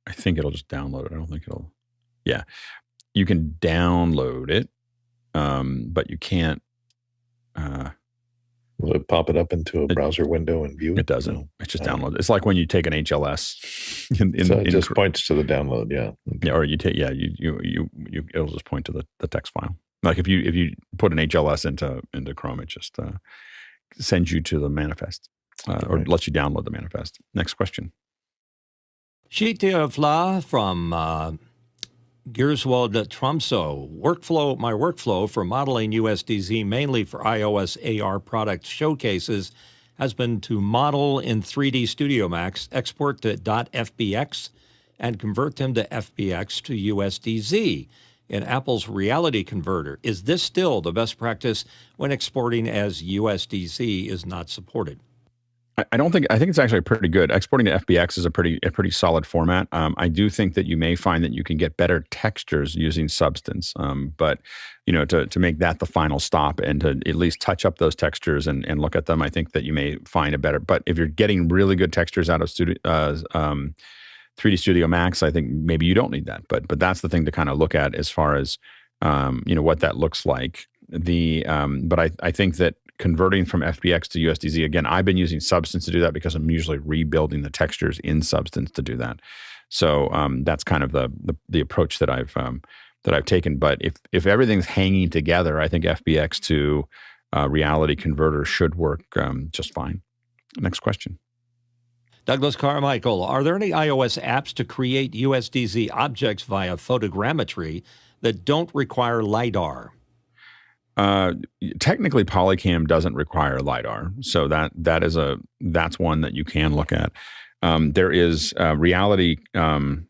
I think it'll just download it. I don't think it'll, yeah. You can download it, but you can't. Will it pop it up into a browser window and view it? It doesn't. No. It just downloads. It's like when you take an HLS. So it just points to the download, yeah. Okay. Yeah, or you take, yeah, it'll just point to the text file. Like if you put an HLS into Chrome, it just sends you to the manifest, or lets you download the manifest. Next question. Shitya Fla from Gierswald Tromsø. My workflow for modeling USDZ, mainly for iOS AR product showcases, has been to model in 3D Studio Max, export to .fbx, and convert them to FBX to USDZ in Apple's Reality Converter. Is this still the best practice when exporting as USDZ is not supported? I think it's actually pretty good. Exporting to FBX is a pretty solid format. I do think that you may find that you can get better textures using Substance, but to make that the final stop and to at least touch up those textures and look at them, I think that you may find a better. But if you're getting really good textures out of 3D Studio Max, I think maybe you don't need that. But that's the thing to kind of look at as far as what that looks like. But I think that converting from FBX to USDZ, again, I've been using Substance to do that because I'm usually rebuilding the textures in Substance to do that. So that's kind of the approach that I've taken. But if everything's hanging together, I think FBX to Reality Converter should work just fine. Next question. Douglas Carmichael, are there any iOS apps to create USDZ objects via photogrammetry that don't require LiDAR? Technically, Polycam doesn't require LiDAR, so that's one that you can look at. There is Reality. The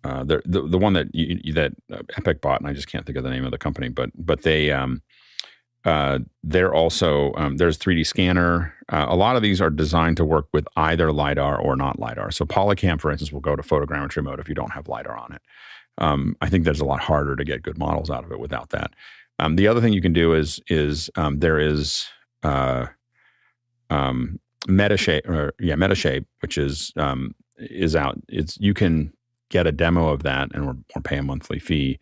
one that Epic bought, and I just can't think of the name of the company, but they're also there's 3D Scanner. A lot of these are designed to work with either LiDAR or not LiDAR. So Polycam, for instance, will go to photogrammetry mode if you don't have LiDAR on it. I think there's a lot harder to get good models out of it without that. The other thing you can do is there is Metashape, which is out. You can get a demo of that or pay a monthly fee.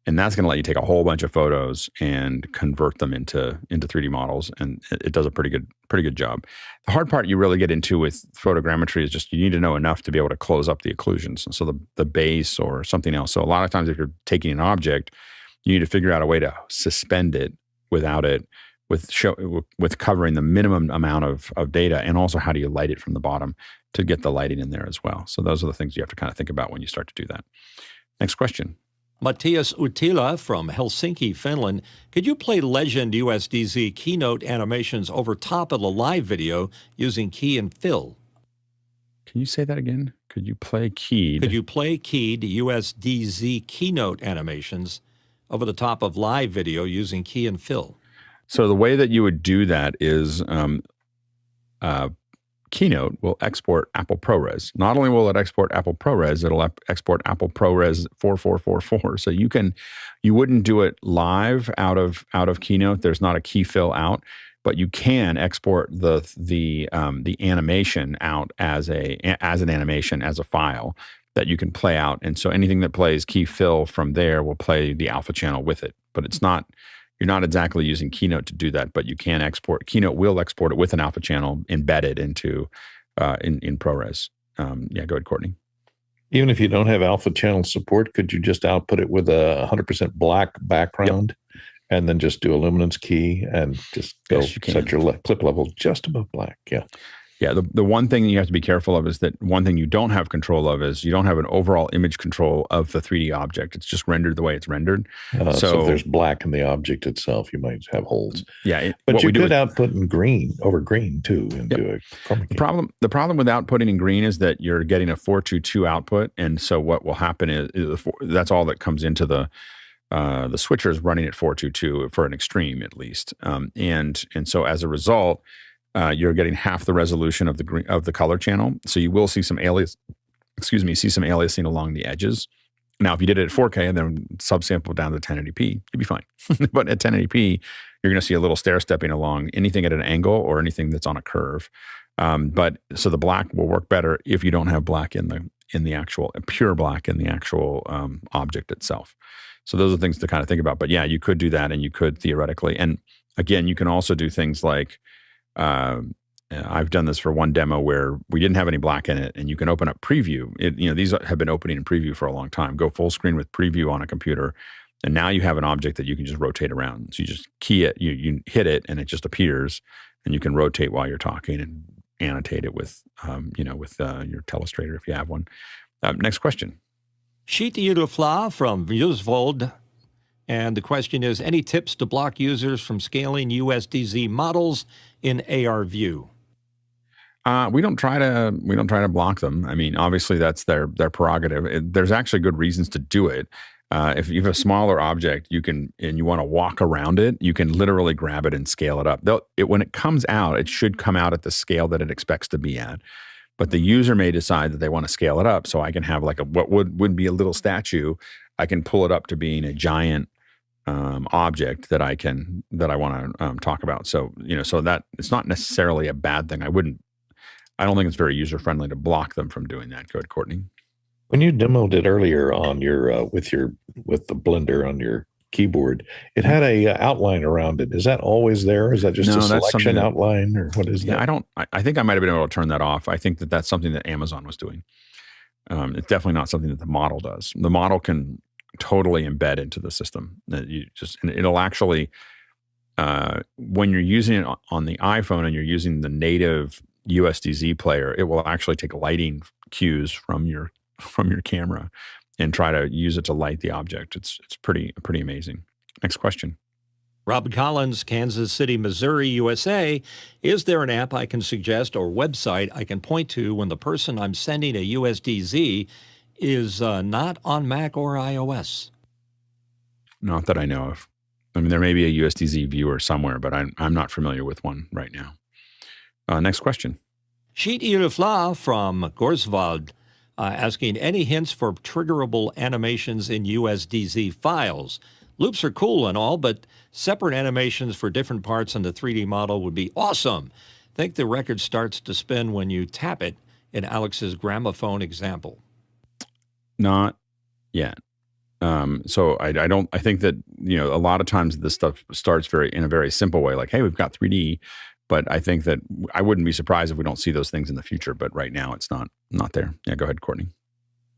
And that's going to let you take a whole bunch of photos and convert them into 3D models, and it does a pretty good job. The hard part you really get into with photogrammetry is just you need to know enough to be able to close up the occlusions, so the base or something else. So a lot of times if you're taking an object, you need to figure out a way to suspend it without it, with covering the minimum amount of data, and also how do you light it from the bottom to get the lighting in there as well. So those are the things you have to kind of think about when you start to do that. Next question. Matthias Uttila from Helsinki, Finland. Could you play Legend USDZ Keynote animations over top of the live video using key and fill? Can you say that again? Could you play keyed? Could you play keyed USDZ Keynote animations over the top of live video using key and fill? So the way that you would do that is Keynote will export Apple ProRes. Not only will it export Apple ProRes, it'll export Apple ProRes 4444. So you wouldn't do it live out of Keynote. There's not a key fill out, but you can export the animation out as an animation, as a file that you can play out. And so anything that plays key fill from there will play the alpha channel with it. But you're not exactly using Keynote to do that, but you can export. Keynote will export it with an alpha channel embedded into in ProRes. Go ahead, Courtney. Even if you don't have alpha channel support, could you just output it with a 100% black background? Yep. And then just do a luminance key and just go set your clip level just above black? Yeah, the one thing you have to be careful of is that one thing you don't have control of is you don't have an overall image control of the 3D object. It's just rendered the way it's rendered. So if there's black in the object itself, you might have holes. Yeah, but you could output in green over green too and do a chroma key. The problem with outputting in green is that you're getting a 422 output, and so what will happen is that's all that comes into the switcher is running at 422 for an extreme at least, and so as a result. You're getting half the resolution of the color channel, so you will see some aliasing along the edges. Now, if you did it at 4K and then subsample down to 1080p, you'd be fine. But at 1080p, you're going to see a little stair stepping along anything at an angle or anything that's on a curve. But so the black will work better if you don't have black in the actual pure black in the actual object itself. So those are things to kind of think about. But yeah, you could do that, and you could theoretically. And again, you can also do things like. I've done this for one demo where we didn't have any black in it, and you can open up preview. These have been opening in preview for a long time. Go full screen with preview on a computer, and now you have an object that you can just rotate around. So you just key it, you hit it, and it just appears, and you can rotate while you're talking and annotate it with your telestrator if you have one. Next question. Sheet Yudufla from Vusvold. And the question is, any tips to block users from scaling USDZ models in AR view? We don't try to block them. I mean, obviously that's their prerogative. There's actually good reasons to do it. If you have a smaller object, and you want to walk around it, you can literally grab it and scale it up. When it comes out, it should come out at the scale that it expects to be at. But the user may decide that they want to scale it up, so I can have like what would be a little statue. I can pull it up to being a giant object that I want to talk about. So so that it's not necessarily a bad thing. I don't think it's very user friendly to block them from doing that. Go ahead, Courtney. When you demoed it earlier on your with the blender on your keyboard, it had a outline around it. Is that always there? Is that just a selection outline, or what is that? I think I might have been able to turn that off. I think that's something that Amazon was doing. It's definitely not something that the model does. The model can totally embed into the system. And it'll actually, when you're using it on the iPhone and you're using the native USDZ player, it will actually take lighting cues from your camera and try to use it to light the object. It's pretty amazing. Next question. Rob Collins, Kansas City, Missouri, USA. Is there an app I can suggest or website I can point to when the person I'm sending a USDZ is not on Mac or iOS? Not that I know of. I mean, there may be a USDZ viewer somewhere, but I'm not familiar with one right now. Next question. Sheet Irifla from Gorswald asking, any hints for triggerable animations in USDZ files? Loops are cool and all, but separate animations for different parts in the 3D model would be awesome. Think the record starts to spin when you tap it in Alex's gramophone example. Not yet. So I think that, a lot of times this stuff starts in a very simple way, like, hey, we've got 3D, but I think that I wouldn't be surprised if we don't see those things in the future, but right now it's not there. Yeah, go ahead, Courtney.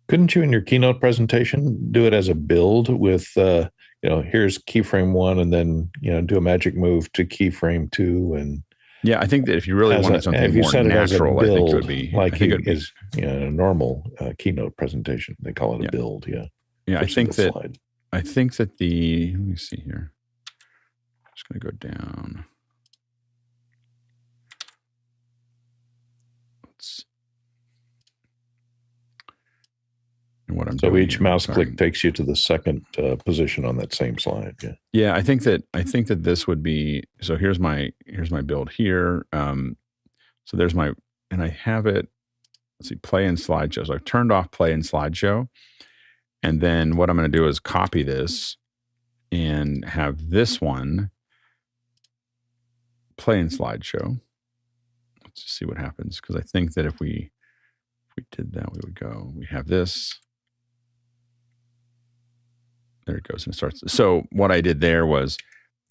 Couldn't you in your Keynote presentation do it as a build with, here's keyframe 1 and then, do a magic move to keyframe 2 and yeah, I think that if you really wanted something more natural, I think it would be like a normal Keynote presentation. They call it a build. Yeah. Yeah, I think that slide. I think that let me see here. I'm just going to go down. And what I'm So doing each here, mouse click takes you to the second position on that same slide. Yeah. Yeah, I think that this would be, so here's my build here. So there's my, and I have it, let's see, play in slideshow. So I've turned off play in slideshow. And then what I'm going to do is copy this and have this one play in slideshow. Let's just see what happens. Because I think that if we did that, we would go, we have this. There it goes and it starts. So what I did there was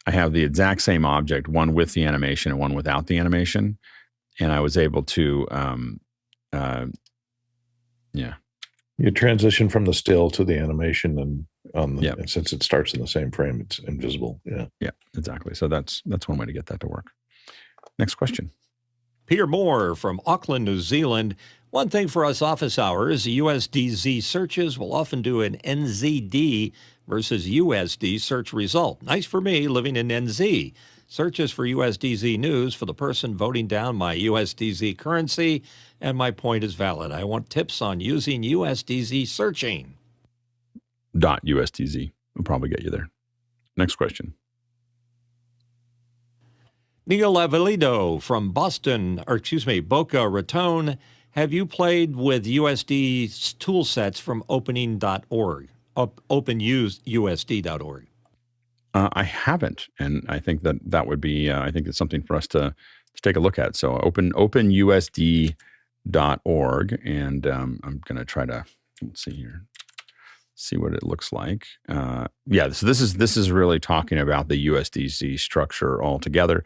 I have the exact same object, one with the animation and one without the animation. And I was able to, You transition from the still to the animation, and Yep. and since it starts in the same frame, it's invisible. Yeah. Yeah, exactly. So that's one way to get that to work. Next question. Peter Moore from Auckland, New Zealand. One thing for us office hours, USDZ searches will often do an NZD versus USD search result. Nice for me living in NZ. Searches for USDZ news for the person voting down my USDZ currency, and my point is valid. I want tips on using USDZ searching. .USDZ will probably get you there. Next question. Neil Avalido from Boca Raton. Have you played with USD toolsets from opening.org, openusd.org? I haven't, and I think that would be, I think it's something for us to take a look at. So openusd.org, and I'm going to try to, let's see here, see what it looks like. Yeah, so this is really talking about the USDZ structure altogether.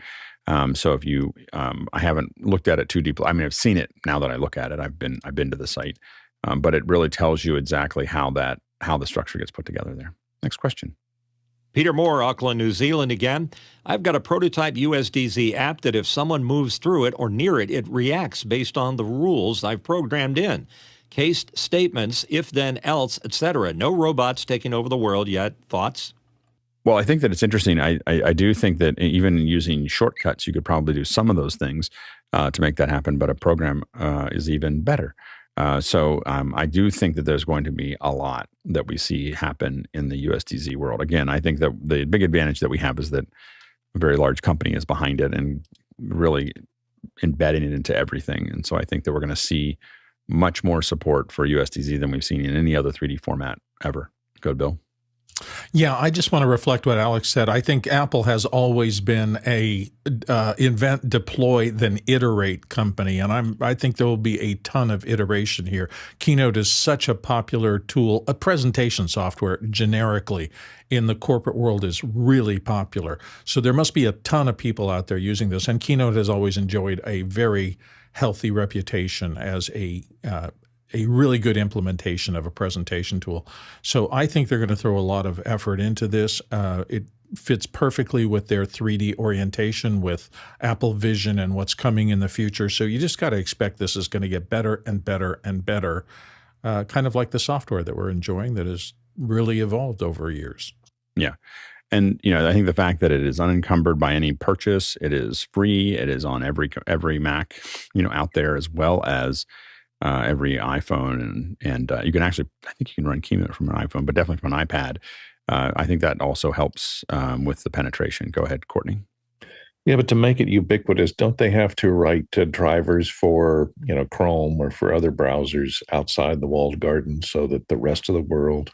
So if you, I haven't looked at it too deeply. I mean, I've seen it now that I look at it. I've been to the site, but it really tells you exactly how the structure gets put together there. Next question. Peter Moore, Auckland, New Zealand again. I've got a prototype USDZ app that if someone moves through it or near it, it reacts based on the rules I've programmed in. Cased statements, if then else, etc. No robots taking over the world yet. Thoughts? Well, I think that it's interesting. I do think that even using shortcuts, you could probably do some of those things to make that happen, but a program is even better. So I do think that there's going to be a lot that we see happen in the USDZ world. Again, I think that the big advantage that we have is that a very large company is behind it and really embedding it into everything. And so I think that we're going to see much more support for USDZ than we've seen in any other 3D format ever. Go, Bill. Yeah, I just want to reflect what Alex said. I think Apple has always been a invent, deploy, then iterate company, and I think there will be a ton of iteration here. Keynote is such a popular tool. A presentation software generically in the corporate world is really popular. So there must be a ton of people out there using this, and Keynote has always enjoyed a very healthy reputation as a really good implementation of a presentation tool. So I think they're going to throw a lot of effort into this. It fits perfectly with their 3D orientation with Apple Vision and what's coming in the future. So you just got to expect this is going to get better and better and better, kind of like the software that we're enjoying that has really evolved over years. Yeah. And, I think the fact that it is unencumbered by any purchase, it is free, it is on every Mac, out there, as well as every iPhone, and you can actually, I think you can run Keynote from an iPhone, but definitely from an iPad. I think that also helps with the penetration. Go ahead, Courtney. Yeah, but to make it ubiquitous, don't they have to write drivers for Chrome or for other browsers outside the walled garden so that the rest of the world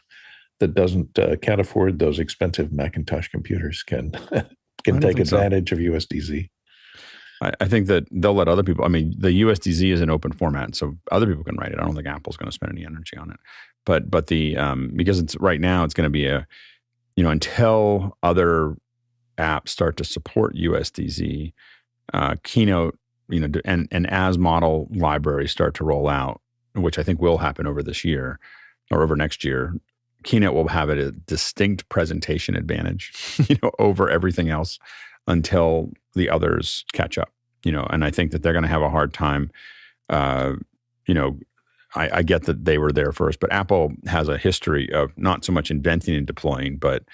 that can't afford those expensive Macintosh computers can take advantage of USDZ? I think that they'll let other people. I mean, the USDZ is an open format, so other people can write it. I don't think Apple's going to spend any energy on it. But the because it's right now, it's going to be until other apps start to support USDZ, Keynote, and as model libraries start to roll out, which I think will happen over this year or over next year, Keynote will have a distinct presentation advantage, over everything else until the others catch up, and I think that they're going to have a hard time, I get that they were there first, but Apple has a history of not so much inventing and deploying, but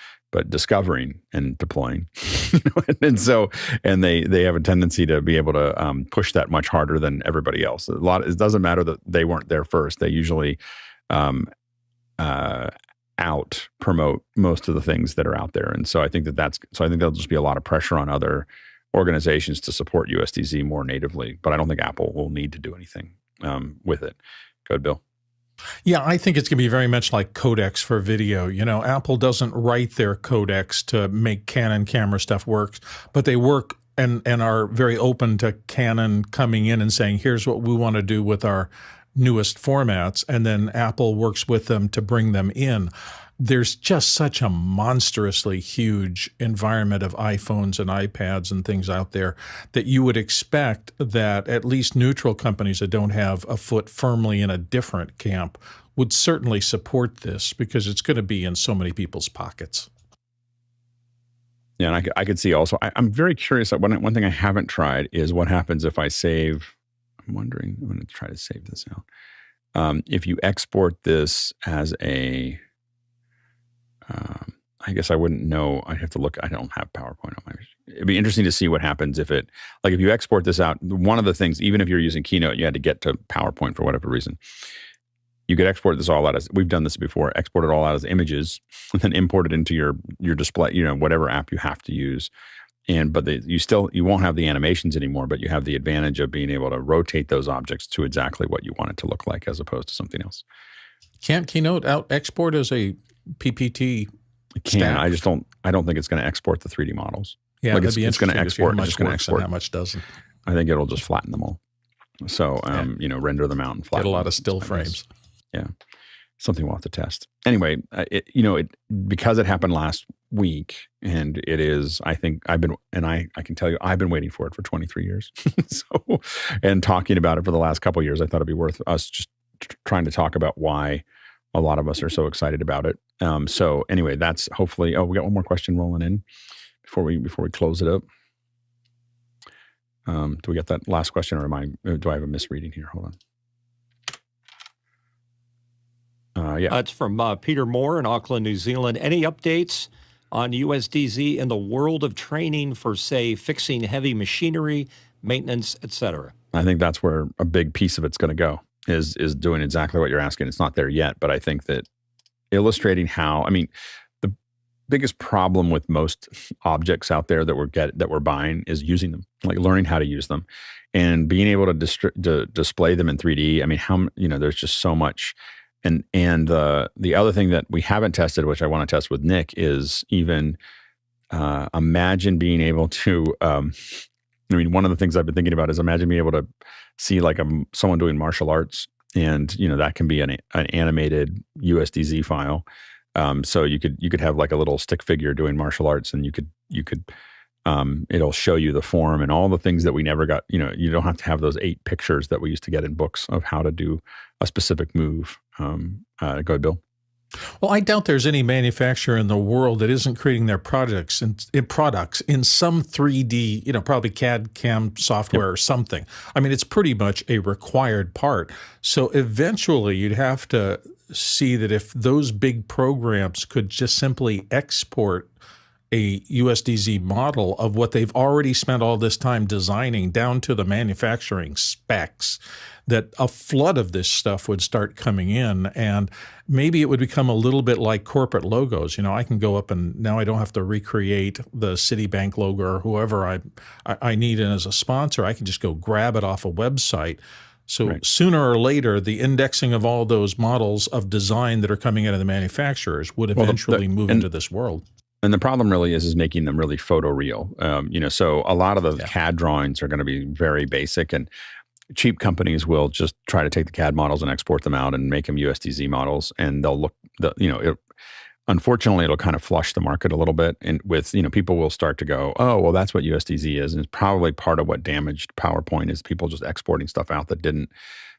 discovering and deploying. And they have a tendency to be able to push that much harder than everybody else. It doesn't matter that they weren't there first. They usually out promote most of the things that are out there, and so I think there'll just be a lot of pressure on other organizations to support USDZ more natively. But I don't think Apple will need to do anything with it. Go ahead, Bill. Yeah, I think it's going to be very much like codecs for video. Apple doesn't write their codecs to make Canon camera stuff work, but they work and are very open to Canon coming in and saying, here's what we want to do with our newest formats, and then Apple works with them to bring them in. There's just such a monstrously huge environment of iPhones and iPads and things out there that you would expect that at least neutral companies that don't have a foot firmly in a different camp would certainly support this, because it's going to be in so many people's pockets. Yeah, and I could see also, I'm very curious. One thing I haven't tried is what happens if I save. I'm wondering, I'm going to try to save this out. If you export this as a, I guess I wouldn't know. I'd have to look. I don't have PowerPoint on my machine. It'd be interesting to see what happens if you export this out. One of the things, even if you're using Keynote, you had to get to PowerPoint for whatever reason. You could export this all out as, we've done this before, export it all out as images and then import it into your display, whatever app you have to use. But you won't have the animations anymore, but you have the advantage of being able to rotate those objects to exactly what you want it to look like as opposed to something else. Can't Keynote out export as a PPT? It can. I don't think it's going to export the 3D models. Yeah, it's going to export. It's going to export. How much doesn't? I think it'll just flatten them all. So, render them out and flatten. Get a lot of still frames. Yeah. Something we'll have to test. Anyway, because it happened last week, and it is, I think I can tell you, I've been waiting for it for 23 years. And talking about it for the last couple of years, I thought it'd be worth us just trying to talk about why a lot of us are so excited about it. So anyway, that's hopefully, we got one more question rolling in before we close it up. Do we get that last question, or do I have a misreading here? Hold on. Yeah. It's from Peter Moore in Auckland, New Zealand. Any updates on USDZ in the world of training for, say, fixing heavy machinery, maintenance, etc.? I think that's where a big piece of it's going to go, is doing exactly what you're asking. It's not there yet, but I think that illustrating how, the biggest problem with most objects out there that we're buying is using them, like learning how to use them and being able to display them in 3D. There's just so much. And the other thing that we haven't tested, which I want to test with Nick, is even imagine being able to. One of the things I've been thinking about is imagine being able to see like someone doing martial arts, and that can be an animated USDZ file. So you could have like a little stick figure doing martial arts, and you could it'll show you the form and all the things that we never got. You don't have to have those 8 pictures that we used to get in books of how to do a specific move. Go ahead, Bill. Well, I doubt there's any manufacturer in the world that isn't creating their products in some 3D, probably CAD CAM software or something. It's pretty much a required part. So eventually you'd have to see that if those big programs could just simply export a USDZ model of what they've already spent all this time designing down to the manufacturing specs, that a flood of this stuff would start coming in, and maybe it would become a little bit like corporate logos. I can go up and now I don't have to recreate the Citibank logo or whoever I need in as a sponsor. I can just go grab it off a website. So right. Sooner or later, the indexing of all those models of design that are coming out of the manufacturers would eventually move into this world. And the problem really is making them really photoreal. So a lot of the CAD drawings are going to be very basic, and cheap companies will just try to take the CAD models and export them out and make them USDZ models, and they'll look. Unfortunately, it'll kind of flush the market a little bit, and with people will start to go, oh, well, that's what USDZ is, and it's probably part of what damaged PowerPoint is people just exporting stuff out that didn't.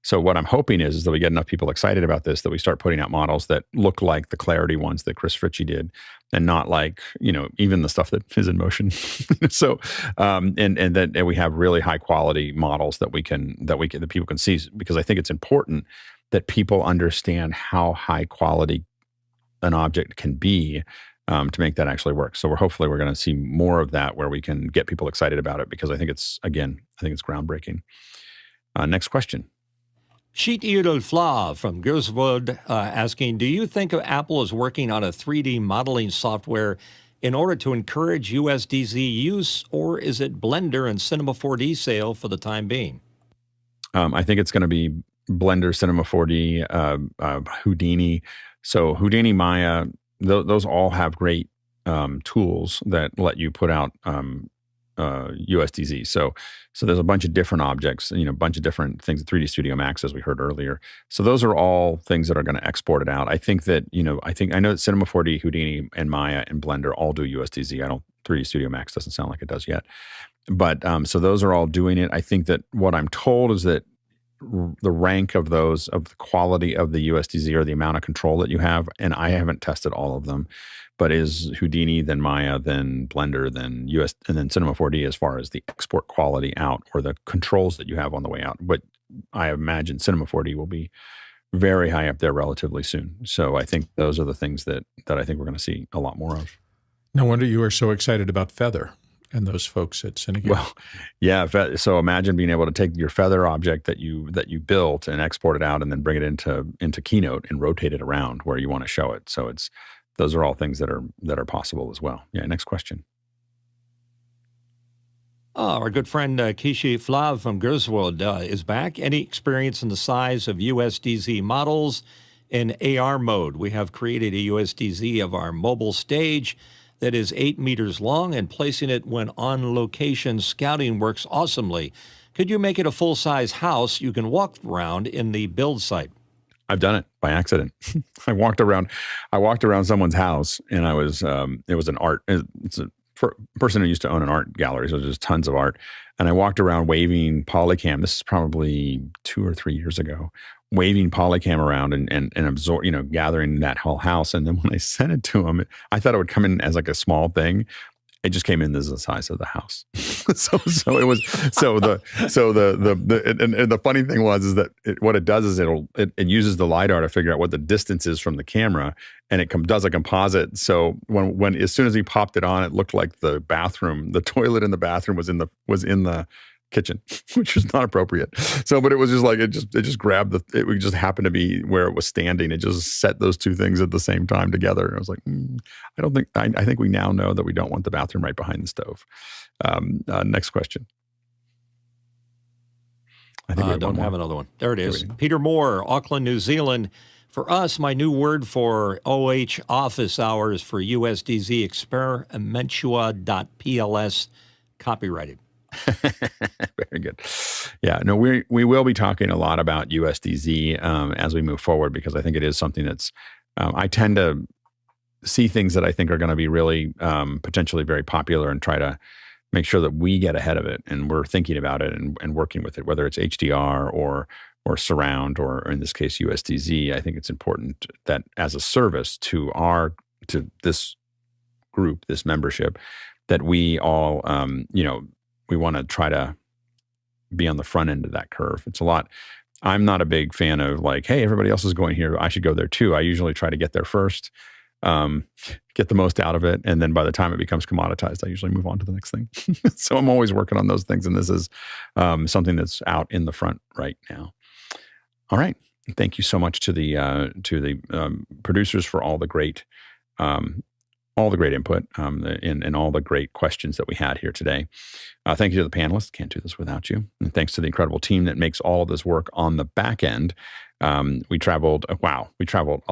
So what I'm hoping is that we get enough people excited about this that we start putting out models that look like the Clarity ones that Chris Ritchie did, and not like even the stuff that is in motion. So and that we have really high quality models that people can see, because I think it's important that people understand how high quality an object can be to make that actually work. So hopefully we're going to see more of that where we can get people excited about it, because I think it's groundbreaking. Next question. Sheet Udel Fla from Griswold asking, do you think Apple is working on a 3D modeling software in order to encourage USDZ use, or is it Blender and Cinema 4D sale for the time being? I think it's going to be Blender, Cinema 4D, Houdini. So Houdini, Maya, those all have great tools that let you put out USDZ. So there's a bunch of different objects, a bunch of different things, 3D Studio Max, as we heard earlier. So those are all things that are going to export it out. I think that, I know that Cinema 4D, Houdini, and Maya and Blender all do USDZ. 3D Studio Max doesn't sound like it does yet. But so those are all doing it. I think that what I'm told is that the rank of those, of the quality of the USDZ, or the amount of control that you have, and I haven't tested all of them, but is Houdini, then Maya, then Blender, then and then Cinema 4D as far as the export quality out, or the controls that you have on the way out. But I imagine Cinema 4D will be very high up there relatively soon. So I think those are the things that I think we're going to see a lot more of. No wonder you are so excited about Feather and those folks at Synagogue. Well, yeah. So imagine being able to take your Feather object that you built and export it out, and then bring it into Keynote and rotate it around where you want to show it. So those are all things that are possible as well. Yeah. Next question. Our good friend Kishi Flav from Griswold is back. Any experience in the size of USDZ models in AR mode? We have created a USDZ of our mobile stage that is 8 meters long, and placing it when on location scouting works awesomely. Could you make it a full-size house you can walk around in the build site? I've done it by accident. I walked around someone's house, and it was an art. It's a person who used to own an art gallery, so there's tons of art. And I walked around waving Polycam. This is probably 2 or 3 years ago. Waving Polycam around and absorb, gathering that whole house. And then when I sent it to him, I thought it would come in as like a small thing. It just came in as the size of the house. so it was the funny thing was that what it does is it uses the LiDAR to figure out what the distance is from the camera, and it does a composite. So when as soon as he popped it on, it looked like the toilet in the bathroom was in the kitchen, which is not appropriate. So, but it was just like it just grabbed it just happened to be where it was standing. It just set those two things at the same time together. And I was like, I think we now know that we don't want the bathroom right behind the stove. Next question. I think we don't have another one. There it is. Peter Moore, Auckland, New Zealand. For us, my new word for OH office hours for USDZ experientual.pls, copyrighted. Very good. Yeah, no, we will be talking a lot about USDZ as we move forward, because I think it is something that's, I tend to see things that I think are going to be really potentially very popular, and try to make sure that we get ahead of it, and we're thinking about it and working with it, whether it's HDR or surround, or in this case, USDZ. I think it's important that as a service to this group, this membership, that we all, we want to try to be on the front end of that curve. It's a lot. I'm not a big fan of like, hey, everybody else is going here, I should go there too. I usually try to get there first, get the most out of it. And then by the time it becomes commoditized, I usually move on to the next thing. So I'm always working on those things. And this is something that's out in the front right now. All right. Thank you so much to the producers for all the great input and all the great questions that we had here today. Thank you to the panelists. Can't do this without you. And thanks to the incredible team that makes all of this work on the back end. We traveled a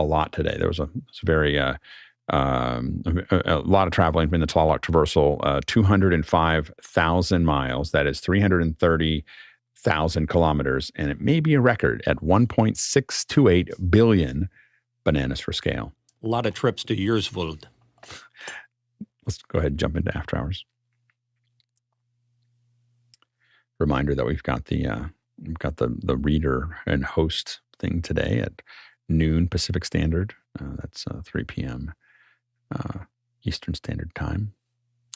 lot today. There was a lot of traveling in the Tlaloc Traversal, 205,000 miles. That is 330,000 kilometers. And it may be a record at 1.628 billion bananas for scale. A lot of trips to Yearswold. Let's go ahead and jump into After Hours. Reminder that we've got the reader and host thing today at noon Pacific Standard. That's 3 p.m. Eastern Standard Time.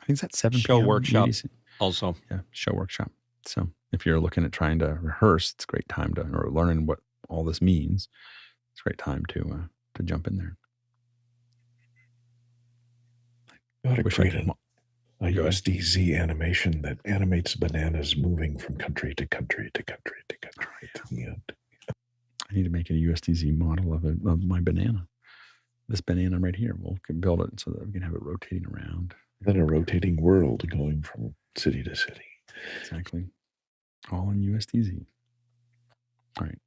I think that's 7 p.m. Show workshop UTC. Also. Yeah, show workshop. So if you're looking at trying to rehearse, it's a great time or learning what all this means, it's a great time to jump in there. You ought to Wish I create could a USDZ animation that animates bananas moving from country to country to country to country to the end. I need to make a USDZ model of my banana. This banana right here. We can build it so that we can have it rotating around. Then a rotating world going from city to city. Exactly. All in USDZ. All right.